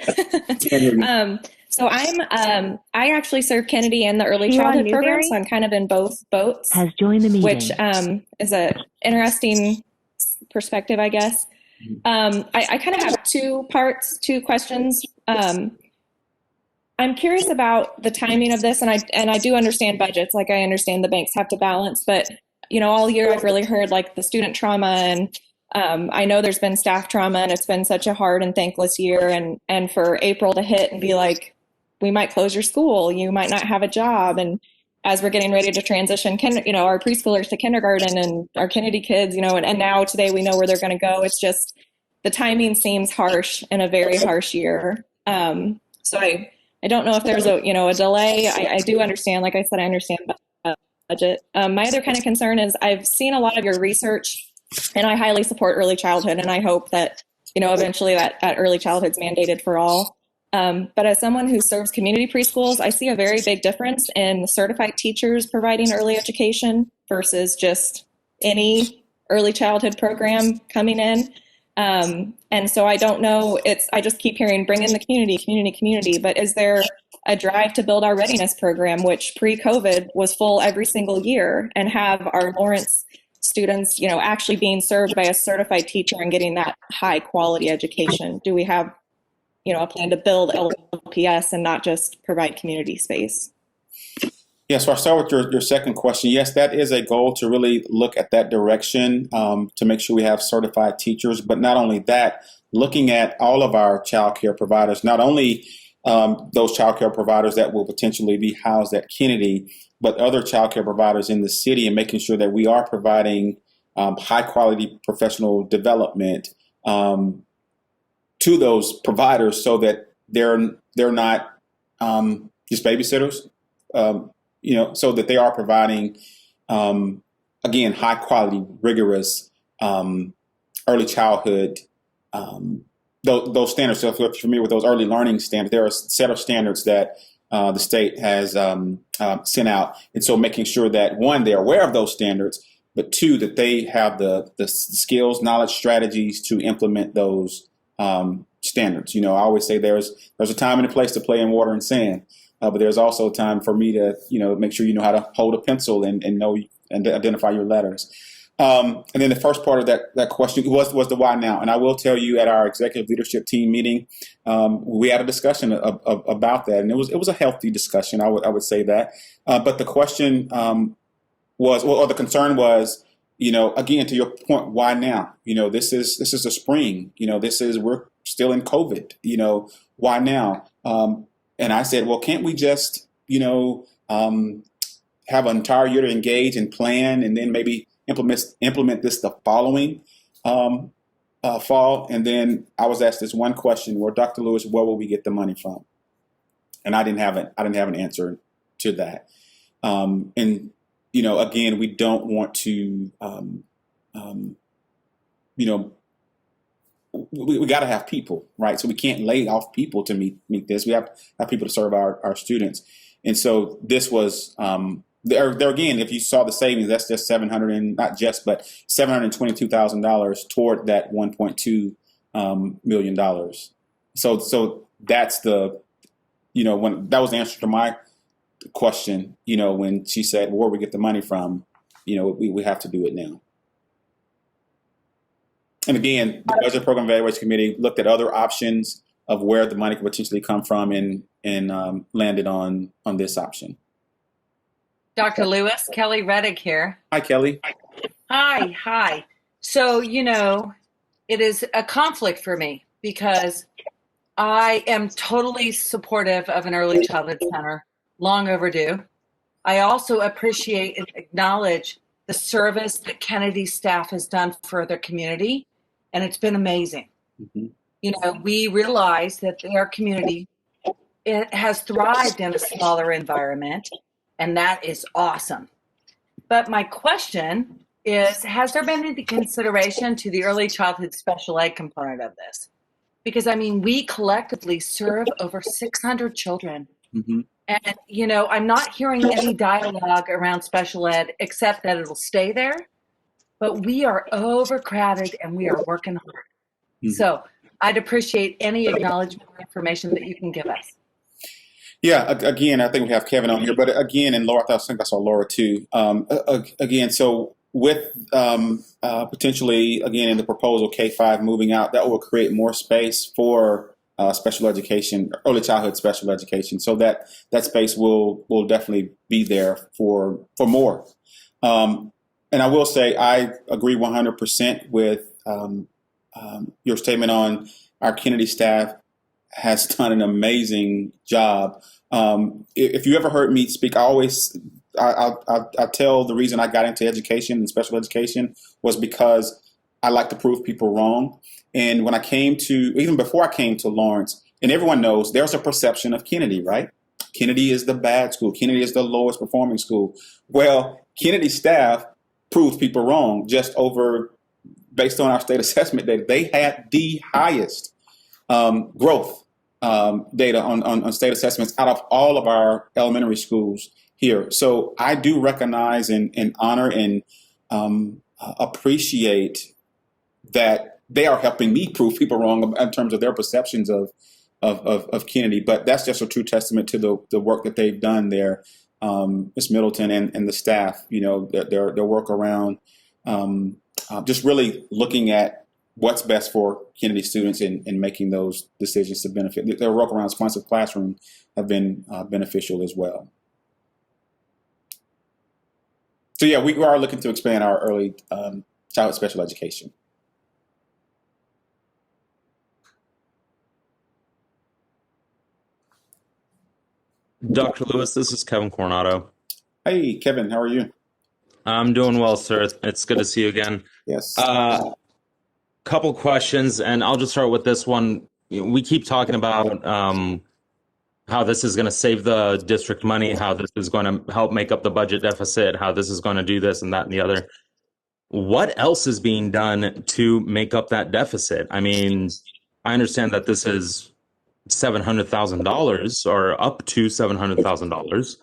So I actually serve Kennedy and the early childhood program, so I'm kind of in both boats. Has joined the meeting. Which is a interesting perspective, I guess. I kind of have two questions. I'm curious about the timing of this, and I do understand budgets. Like, I understand the banks have to balance, but all year I've really heard like the student trauma, and I know there's been staff trauma, and it's been such a hard and thankless year. And for April to hit and be like, we might close your school, you might not have a job, and as we're getting ready to transition, our preschoolers to kindergarten and our Kennedy kids, and now today we know where they're going to go. It's just the timing seems harsh in a very harsh year. So I don't know if there's a delay. I do understand, I understand budget. My other kind of concern is I've seen a lot of your research And I highly support early childhood, and I hope that, eventually that early childhood's mandated for all. But as someone who serves community preschools, I see a very big difference in certified teachers providing early education versus just any early childhood program coming in. And so I don't know, I just keep hearing bring in the community, but is there a drive to build our readiness program, which pre-COVID was full every single year, and have our Lawrence students, actually being served by a certified teacher and getting that high quality education? Do we have, a plan to build LPS and not just provide community space? Yeah, so I'll start with your second question. Yes, that is a goal, to really look at that direction, to make sure we have certified teachers. But not only that, looking at all of our childcare providers, not only those childcare providers that will potentially be housed at Kennedy, but other childcare providers in the city, and making sure that we are providing high quality professional development to those providers, so that they're not just babysitters. So that they are providing, again, high quality, rigorous early childhood, those standards. So if you're familiar with those early learning standards, there are a set of standards that the state has sent out. And so making sure that, one, they're aware of those standards, but two, that they have the skills, knowledge, strategies to implement those standards. I always say there's a time and a place to play in water and sand. But there's also time for me to, make sure you know how to hold a pencil and know and identify your letters. And then the first part of that question was the why now. And I will tell you, at our executive leadership team meeting, we had a discussion about that, and it was a healthy discussion. I would say that. But the question or the concern was, again, to your point, why now? This is the spring. We're still in COVID. Why now? And I said, well, can't we just, have an entire year to engage and plan, and then maybe implement this the following fall? And then I was asked this one question: well, Dr. Lewis, where will we get the money from? And I didn't have an answer to that. And again, we don't want to, we got to have people, right? So we can't lay off people to meet this. We have people to serve our students. And so this was, there again, if you saw the savings, that's just $722,000 toward that $1.2 million. So that's when that was the answer to my question, when she said, well, where we get the money from, we have to do it now. And again, the Budget Program Evaluation Committee looked at other options of where the money could potentially come from, and landed on this option. Dr. Lewis, Kelly Reddick here. Hi, Kelly. Hi. So, it is a conflict for me, because I am totally supportive of an early childhood center, long overdue. I also appreciate and acknowledge the service that Kennedy staff has done for their community, and it's been amazing. Mm-hmm. We realize that our community, it has thrived in a smaller environment, and that is awesome. But my question is, has there been any consideration to the early childhood special ed component of this? Because, we collectively serve over 600 children. Mm-hmm. And, I'm not hearing any dialogue around special ed, except that it'll stay there. But we are overcrowded, and we are working hard. Mm-hmm. So I'd appreciate any acknowledgement or information that you can give us. Yeah, again, I think we have Kevin on here, but again, and Laura, I think I saw Laura too. Again, so with potentially, again, in the proposal, K-5 moving out, that will create more space for special education, early childhood special education. So that space will definitely be there for more. And I will say, I agree 100% with your statement on our Kennedy staff has done an amazing job. If you ever heard me speak, I tell the reason I got into education and special education was because I like to prove people wrong. And when I came even before I came to Lawrence, and everyone knows there's a perception of Kennedy, right? Kennedy is the bad school. Kennedy is the lowest performing school. Well, Kennedy staff proved people wrong just over based on our state assessment data, they had the highest growth data on state assessments out of all of our elementary schools here. So I do recognize and honor and appreciate that they are helping me prove people wrong in terms of their perceptions of Kennedy. But that's just a true testament to the work that they've done there, Ms. Middleton and the staff. Their work around just really looking at what's best for Kennedy students and making those decisions to benefit. Their work around responsive classroom have been beneficial as well. So yeah, we are looking to expand our early childhood special education. Dr. Lewis, this is Kevin Coronado. Hey, Kevin, how are you? I'm doing well, sir. It's good to see you again. Yes. Couple questions, and I'll just start with this one. We keep talking about how this is going to save the district money, how this is going to help make up the budget deficit, how this is going to do this and that and the other. What else is being done to make up that deficit? I mean, I understand that this is $700,000 or up to $700,000,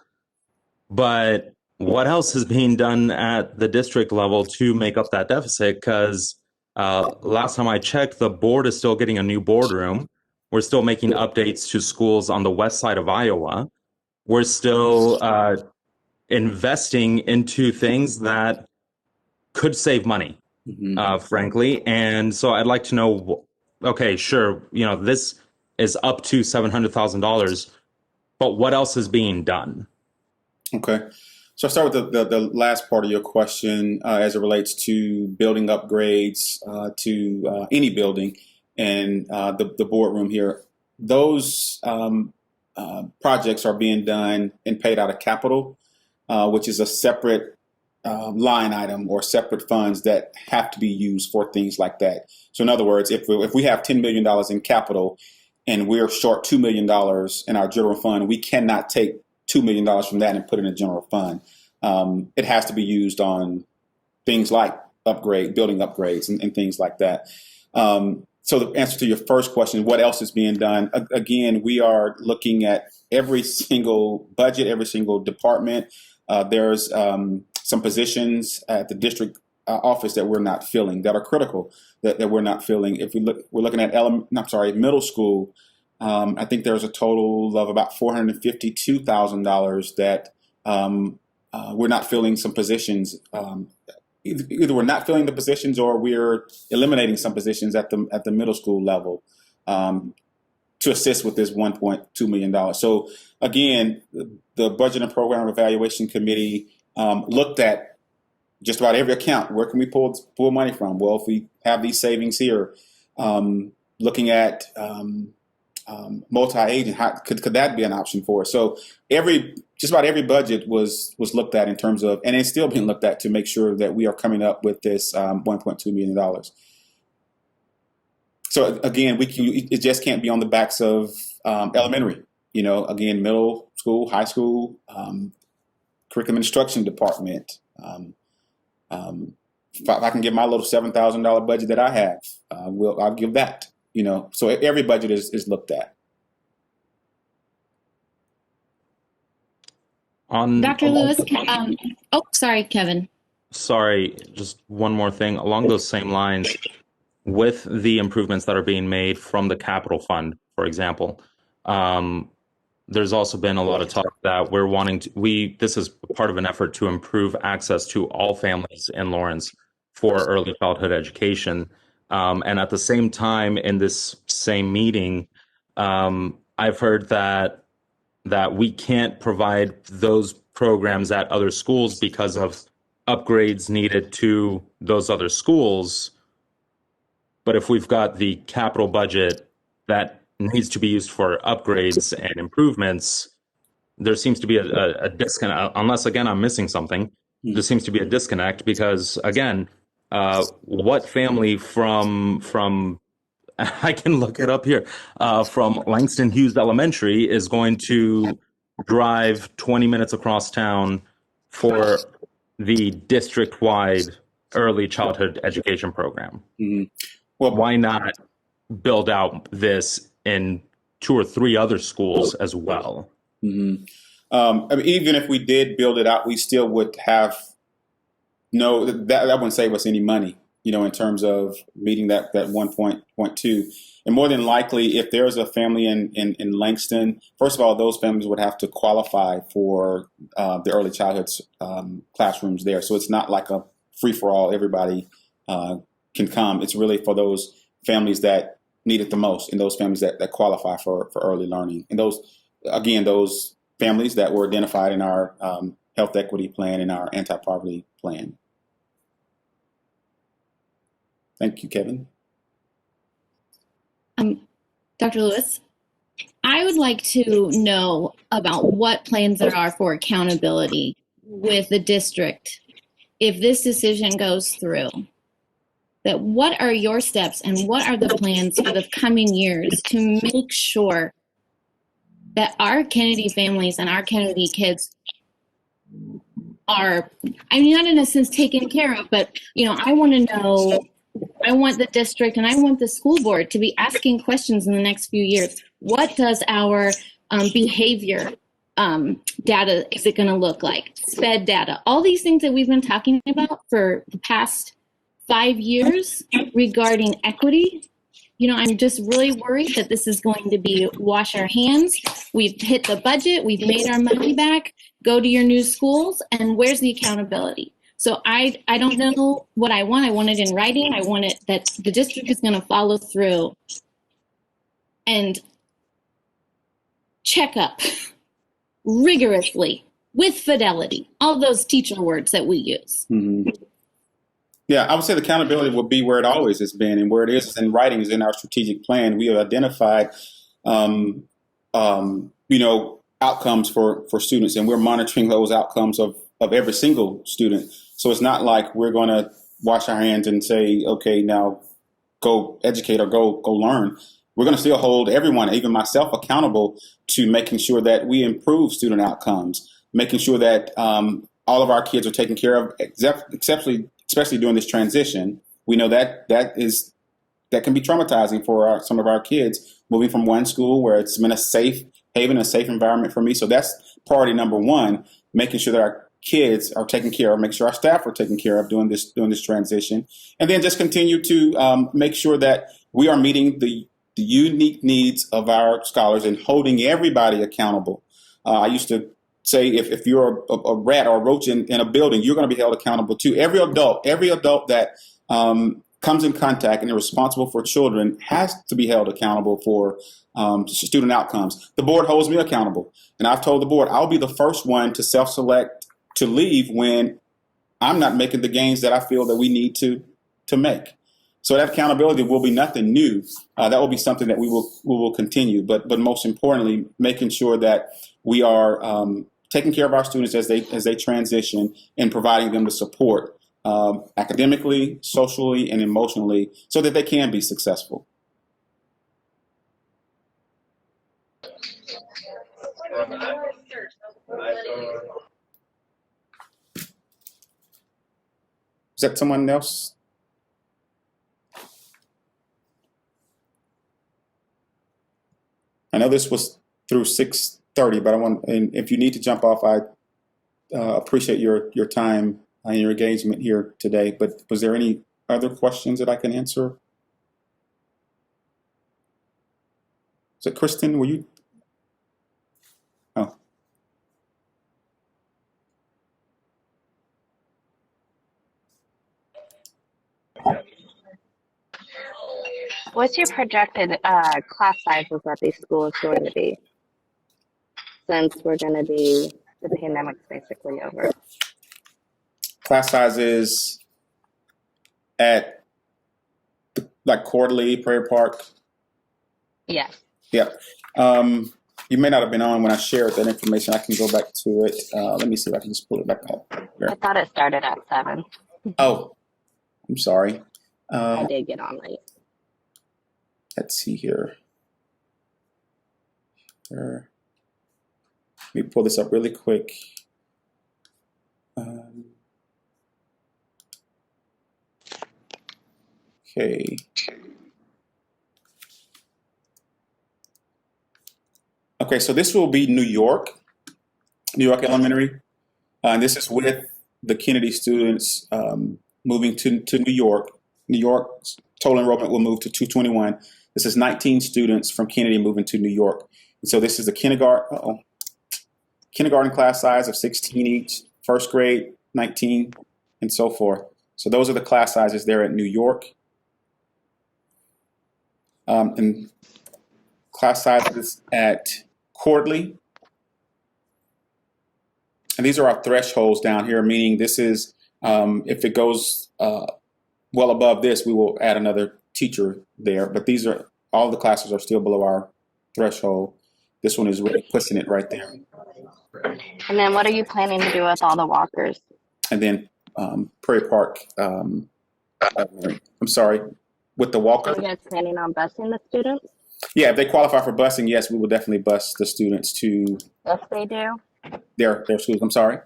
but what else is being done at the district level to make up that deficit? Because last time I checked, the board is still getting a new boardroom. We're still making updates to schools on the west side of Iowa. We're still investing into things that could save money, frankly. And so I'd like to know, okay, sure, this is up to $700,000, but what else is being done? Okay. So I'll start with the last part of your question as it relates to building upgrades to any building and the boardroom here. Those projects are being done and paid out of capital, which is a separate line item or separate funds that have to be used for things like that. So in other words, if we have $10 million in capital and we're short $2 million in our general fund, we cannot take $2 million from that and put it in a general fund. It has to be used on things like building upgrades and things like that. So the answer to your first question, what else is being done? Again, we are looking at every single budget, every single department. There's some positions at the district office that we're not filling that are critical that we're not filling. If we're looking at middle school. I think there's a total of about $452,000 that we're not filling some positions. Either we're not filling the positions or we're eliminating some positions at the middle school level to assist with this $1.2 million. So again, the Budget and Program Evaluation Committee looked at just about every account. Where can we pull money from? Well, if we have these savings here, looking at multi-agent, could that be an option for us? So just about every budget was looked at in terms of, and it's still being looked at to make sure that we are coming up with this $1.2 million. So again, it just can't be on the backs of elementary. Again, middle school, high school, curriculum instruction department. If I can give my little $7,000 budget that I have, I'll give that. So every budget is looked at. Dr. Lewis, sorry, Kevin. Sorry, just one more thing. Along those same lines, with the improvements that are being made from the capital fund, for example, there's also been a lot of talk that this is part of an effort to improve access to all families in Lawrence for early childhood education. And at the same time, in this same meeting, I've heard that we can't provide those programs at other schools because of upgrades needed to those other schools. But if we've got the capital budget that needs to be used for upgrades and improvements, there seems to be a disconnect. Unless, again, I'm missing something, there seems to be a disconnect because, again, what family from I can look it up here, from Langston Hughes Elementary is going to drive 20 minutes across town for the district-wide early childhood education program. Mhm. Well, Why not build out this in 2 or 3 other schools as well? mhm. I mean, even if we did build it out, we still would have that wouldn't save us any money, in terms of meeting that 1.2. And more than likely, if there's a family in Langston, first of all, those families would have to qualify for the early childhood classrooms there. So it's not like a free for all. Everybody can come. It's really for those families that need it the most, and those families that qualify for early learning. And those families that were identified in our health equity plan and our anti-poverty plan. Thank you, Kevin. Dr. Lewis, I would like to know about what plans there are for accountability with the district if this decision goes through. That what are your steps and what are the plans for the coming years to make sure that our Kennedy families and our Kennedy kids are, not in a sense taken care of, but, I want to know, I want the district and I want the school board to be asking questions in the next few years. What does our behavior data, is it going to look like? SPED data, all these things that we've been talking about for the past 5 years regarding equity. I'm just really worried that this is going to be wash our hands. We've hit the budget. We've made our money back. Go to your new schools. And where's the accountability? So I don't know what I want. I want it in writing. I want it that the district is going to follow through and check up rigorously with fidelity. All those teacher words that we use. Mm-hmm. Yeah, I would say the accountability will be where it always has been, and where it is in writing is in our strategic plan. We have identified, outcomes for students, and we're monitoring those outcomes of every single student. So it's not like we're going to wash our hands and say, okay, now go educate or go learn. We're going to still hold everyone, even myself, accountable to making sure that we improve student outcomes, making sure that all of our kids are taken care of, especially during this transition. We know that can be traumatizing for some of our kids, moving from one school where it's been a safe haven, a safe environment for me. So that's priority number one, making sure that our kids are taken care of, make sure our staff are taken care of during this transition, and then just continue to make sure that we are meeting the unique needs of our scholars and holding everybody accountable. I used to say if you're a rat or a roach in a building, you're going to be held accountable too. Every adult that comes in contact and is responsible for children has to be held accountable for student outcomes. The board holds me accountable. And I've told the board I'll be the first one to self-select to leave when I'm not making the gains that I feel that we need to make. So that accountability will be nothing new. That will be something that we will continue. But most importantly, making sure that we are taking care of our students as they transition and providing them the support academically, socially, and emotionally so that they can be successful. Is that someone else? I know this was through 6:30, but and if you need to jump off, I appreciate your time and your engagement here today. But was there any other questions that I can answer? So, Kristen, were you? Oh. What's your projected class sizes at these schools going to be, since the pandemic's basically over? Class sizes at like Cordley, Prairie Park? Yes. Yeah. You may not have been on when I shared that information. I can go back to it. Let me see if I can just pull it back up. There. I thought it started at 7. Oh, I'm sorry. I did get on late. Let's see here. Let me pull this up really quick. Okay. Okay, so this will be New York Elementary. And this is with the Kennedy students moving to New York. New York's total enrollment will move to 221. This is 19 students from Kennedy moving to New York. And so this is a kindergarten class size of 16 each, first grade 19, and so forth. So those are the class sizes there at New York. And class sizes at Cordley. And these are our thresholds down here, meaning this is, if it goes well above this, we will add another teacher there. But these are, all the classes are still below our threshold. This one is really pushing it right there. And then what are you planning to do with all the walkers? And then Prairie Park, I'm sorry, with the walker. Are you guys planning on busing the students? Yeah, if they qualify for busing, yes, we will definitely bus the students to If they do? their schools. I'm sorry.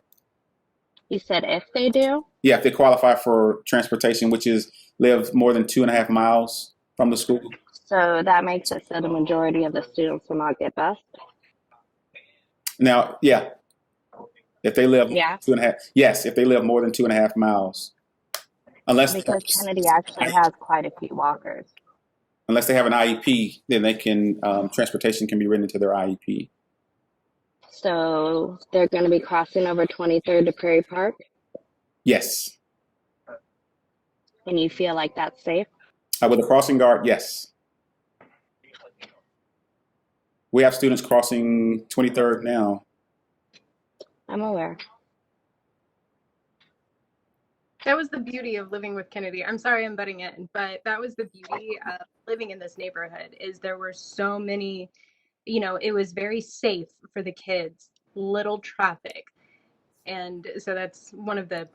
You said if they do? Yeah, if they qualify for transportation, which is live more than 2.5 miles from the school. So that makes it so the majority of the students will not get bused? Now, yeah, if they live Yeah. 2.5, yes, if they live more than 2.5 miles, unless Because Kennedy actually has quite a few walkers. unless they have an IEP, then they can transportation can be written into their IEP. So they're going to be crossing over 23rd to Prairie Park, Yes, and you feel like that's safe? with a crossing guard, yes. We have students crossing 23rd now. I'm aware. That was the beauty of living with Kennedy. I'm sorry I'm butting in, but that was the beauty of living in this neighborhood is there were so many, it was very safe for the kids, little traffic. And so that's one of the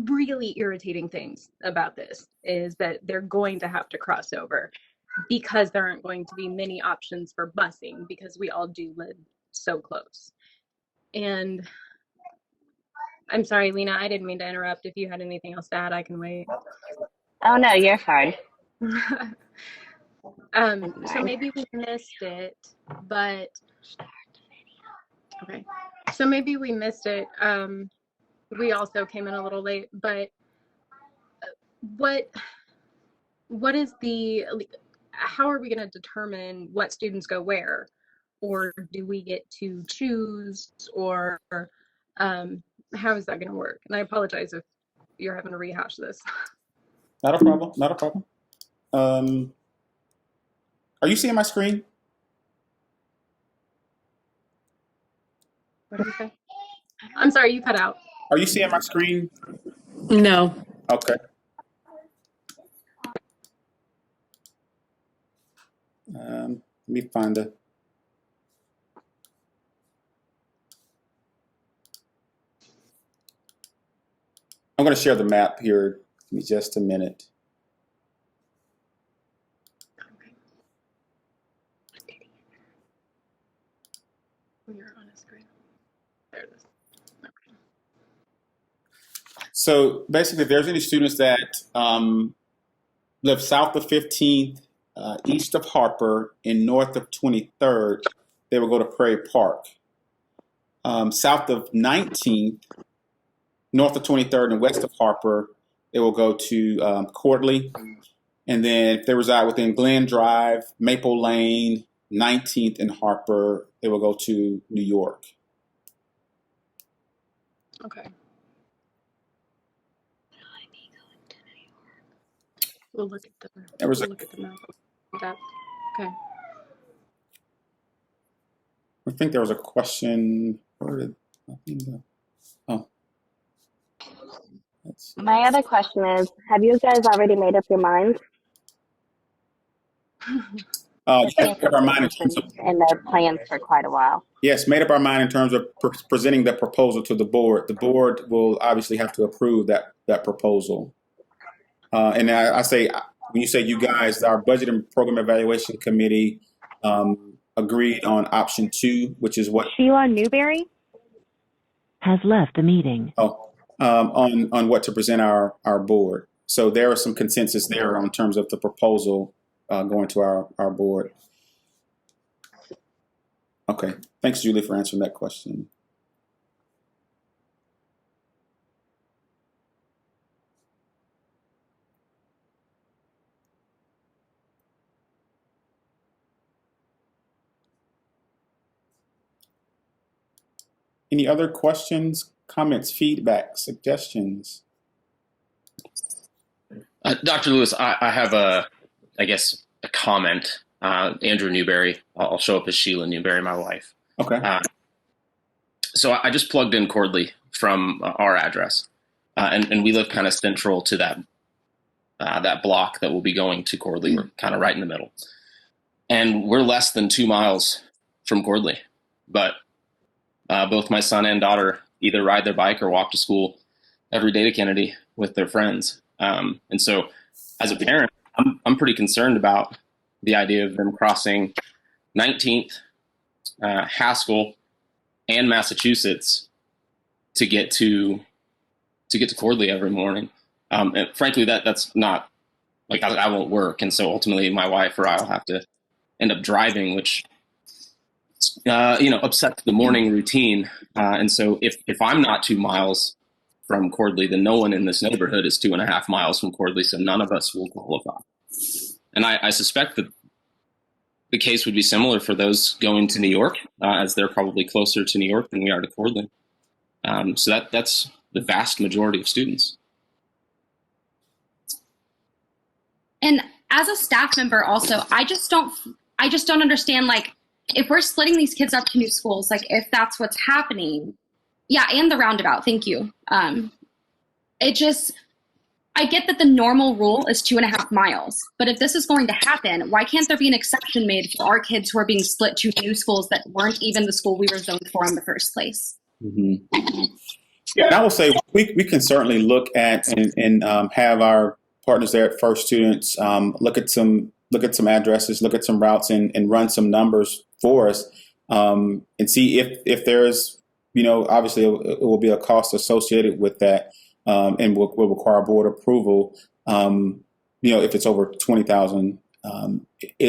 really irritating things about this is that they're going to have to cross over because there aren't going to be many options for busing because we all do live so close. And I'm sorry, Lena, I didn't mean to interrupt. If you had anything else to add, I can wait. Oh, no, you're fine. So maybe we missed it, but okay. So maybe we missed it. We also came in a little late, but what is how are we going to determine what students go where? Or do we get to choose, or how is that going to work? And I apologize if you're having to rehash this. Not a problem. Not a problem. Are you seeing my screen? What did you say? I'm sorry, you cut out. Are you seeing my screen? No. Okay. Let me find the. I'm going to share the map here. Give me just a minute. You're on a screen. There it is. Okay. So basically, if there's any students that live south of 15th, east of Harper, and north of 23rd, they will go to Prairie Park. South of 19th, north of 23rd, and west of Harper, they will go to Cordley. And then if they reside within Glen Drive, Maple Lane, 19th, and Harper, they will go to New York. Okay. We'll look at the map. Okay. I think there was a question. Where did I think that? Oh. My other question is, have you guys already made up your minds? Yes, made up our mind in terms of, and their plans for quite a while. yes, made up our mind in terms of presenting the proposal to the board. The board will obviously have to approve that proposal. And I say, when you say you guys, our budget and program evaluation committee agreed on option 2, which is what? Sheila Newberry has left the meeting. On what to present our board. So there is some consensus there in terms of the proposal going to our board. Okay, thanks, Julie, for answering that question. Any other questions, comments, feedback, suggestions? Dr. Lewis, I have a comment. Andrew Newberry. I'll show up as Sheila Newberry, my wife. Okay. So I just plugged in Cordley from our address, and we live kind of central to that block that will be going to Cordley. We're kind of right in the middle, and we're less than 2 miles from Cordley. But both my son and daughter either ride their bike or walk to school every day to Kennedy with their friends. And so, as a parent, I'm pretty concerned about the idea of them crossing 19th, Haskell, and Massachusetts to get to Cordley every morning. And frankly, that's not like I won't work, and so ultimately my wife or I will have to end up driving, which upsets the morning routine. And so if I'm not 2 miles from Cordley, then no one in this neighborhood is 2.5 miles from Cordley, so none of us will qualify. And I suspect that the case would be similar for those going to New York, as they're probably closer to New York than we are to Cordley. So that's the vast majority of students. And as a staff member also, I just don't understand, like, if we're splitting these kids up to new schools, like if that's what's happening. Yeah, and the roundabout, thank you. I get that the normal rule is 2.5 miles, but if this is going to happen, why can't there be an exception made for our kids who are being split to new schools that weren't even the school we were zoned for in the first place? Mm-hmm. Yeah, and I will say we can certainly look at and have our partners there at First Students look at some addresses, look at some routes, and run some numbers for us, and see if there's, obviously it will be a cost associated with that, and will require board approval. If it's over 20,000.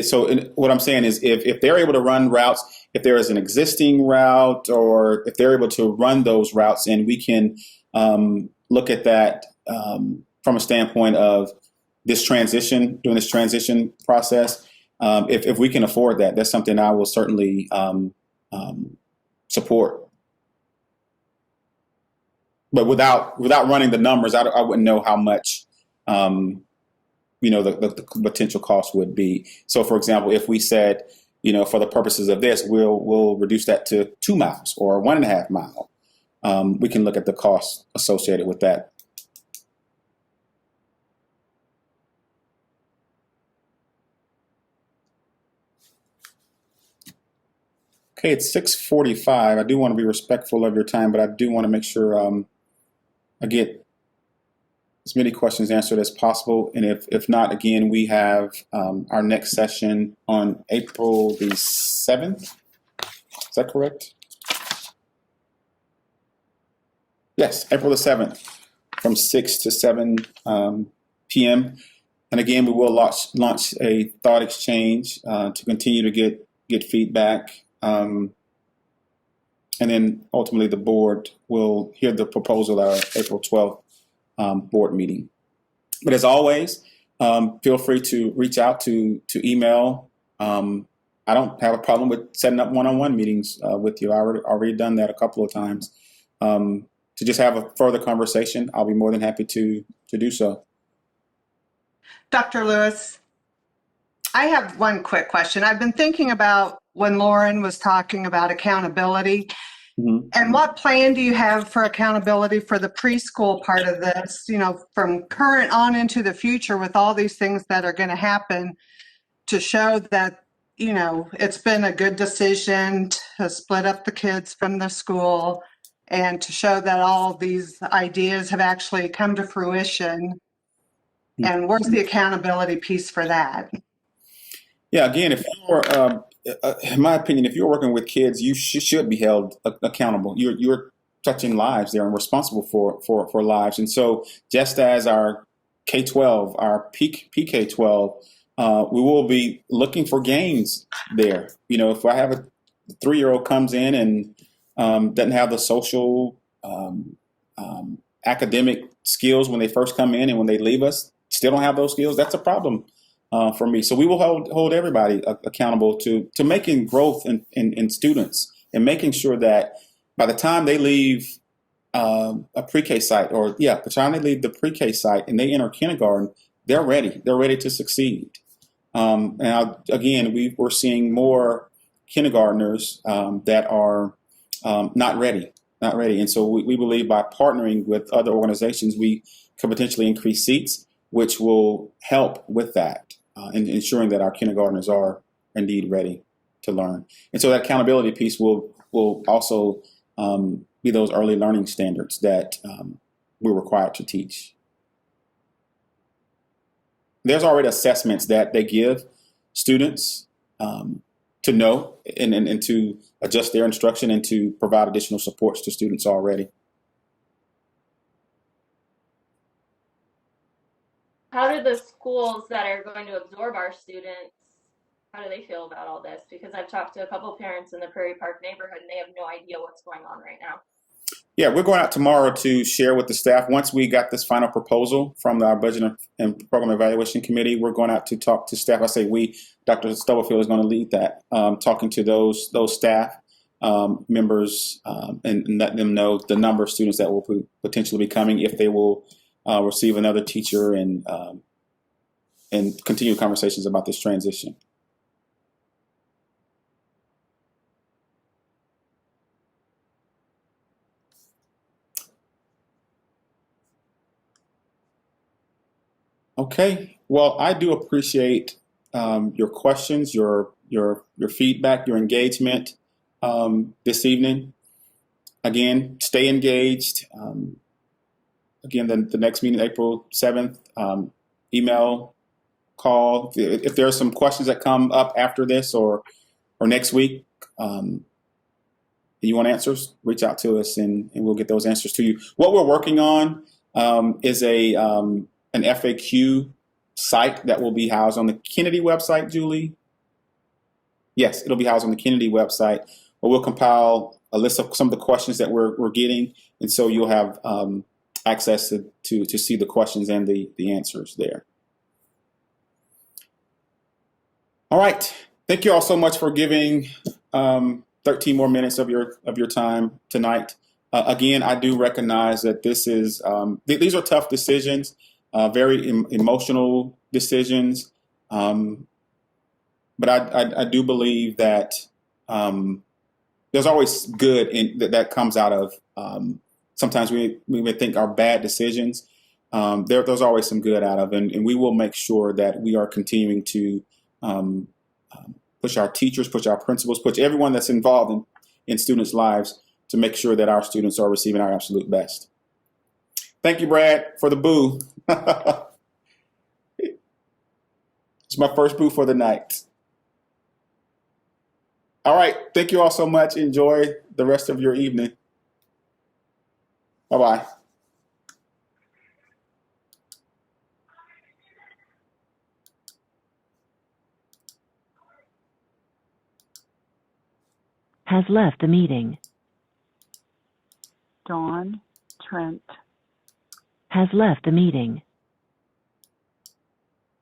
So what I'm saying is if they're able to run routes, if there is an existing route, or if they're able to run those routes, and we can look at that from a standpoint of doing this transition process. If we can afford that, that's something I will certainly support. But without running the numbers, I wouldn't know how much the potential cost would be. So, for example, if we said, for the purposes of this, we'll reduce that to 2 miles or 1.5 mile, we can look at the cost associated with that. Okay, it's 6:45. I do want to be respectful of your time, but I do want to make sure I get as many questions answered as possible. And if not, again, we have our next session on April the 7th. Is that correct? Yes, April the 7th from 6 to 7 p.m. And again, we will launch a thought exchange to continue to get feedback. And then ultimately the board will hear the proposal at our April 12th board meeting. But as always, feel free to reach out to email. I don't have a problem with setting up one-on-one meetings with you. I already done that a couple of times. To just have a further conversation, I'll be more than happy to do so. Dr. Lewis, I have one quick question. I've been thinking about when Lauren was talking about accountability. Mm-hmm. And what plan do you have for accountability for the preschool part of this, from current on into the future with all these things that are going to happen, to show that, it's been a good decision to split up the kids from the school, and to show that all these ideas have actually come to fruition? Mm-hmm. And where's the accountability piece for that? Yeah, again, if you're, in my opinion, if you're working with kids, you should be held accountable. You're touching lives there and responsible for lives. And so just as our K-12, our PK-12, we will be looking for gains there. You know, if I have a 3-year-old comes in and doesn't have the social, academic skills when they first come in, and when they leave us, still don't have those skills, that's a problem for me. So we will hold everybody accountable to making growth in students, and making sure that by the time they leave a pre-K site, by the time they leave the pre-K site and they enter kindergarten, they're ready. They're ready to succeed. Again, we're seeing more kindergartners that are not ready. And so we believe by partnering with other organizations, we could potentially increase seats, which will help with that, in ensuring that our kindergartners are indeed ready to learn. And so that accountability piece will also be those early learning standards that we're required to teach. There's already assessments that they give students to know and to adjust their instruction and to provide additional supports to students already. How do the schools that are going to absorb our students, how do they feel about all this? Because I've talked to a couple parents in the Prairie Park neighborhood, and they have no idea what's going on right now. Yeah, we're going out tomorrow to share with the staff. Once we got this final proposal from our Budget and Program Evaluation Committee, we're going out to talk to staff. I say we, Dr. Stubblefield is going to lead that, talking to those staff members and let them know the number of students that will potentially be coming, if they will receive another teacher, and continue conversations about this transition. Okay, well, I do appreciate your questions, your feedback, your engagement this evening. Again, stay engaged. Again, the next meeting, April 7th, email, call. If there are some questions that come up after this or next week, you want answers, reach out to us and we'll get those answers to you. What we're working on is an FAQ site that will be housed on the Kennedy website, Julie. Yes, it'll be housed on the Kennedy website, but we'll compile a list of some of the questions that we're getting, and so you'll have access to see the questions and the answers there. All right, thank you all so much for giving 13 more minutes of your time tonight. Again, I do recognize that these are tough decisions. Very emotional decisions, but I do believe that there's always good that comes out of. Sometimes we may think are bad decisions. There's always some good out of, and we will make sure that we are continuing to push our teachers, push our principals, push everyone that's involved in students' lives to make sure that our students are receiving our absolute best. Thank you, Brad, for the boo. It's my first boo for the night. All right. Thank you all so much. Enjoy the rest of your evening. Bye-bye. Has left the meeting. Dawn Trent Has left the meeting.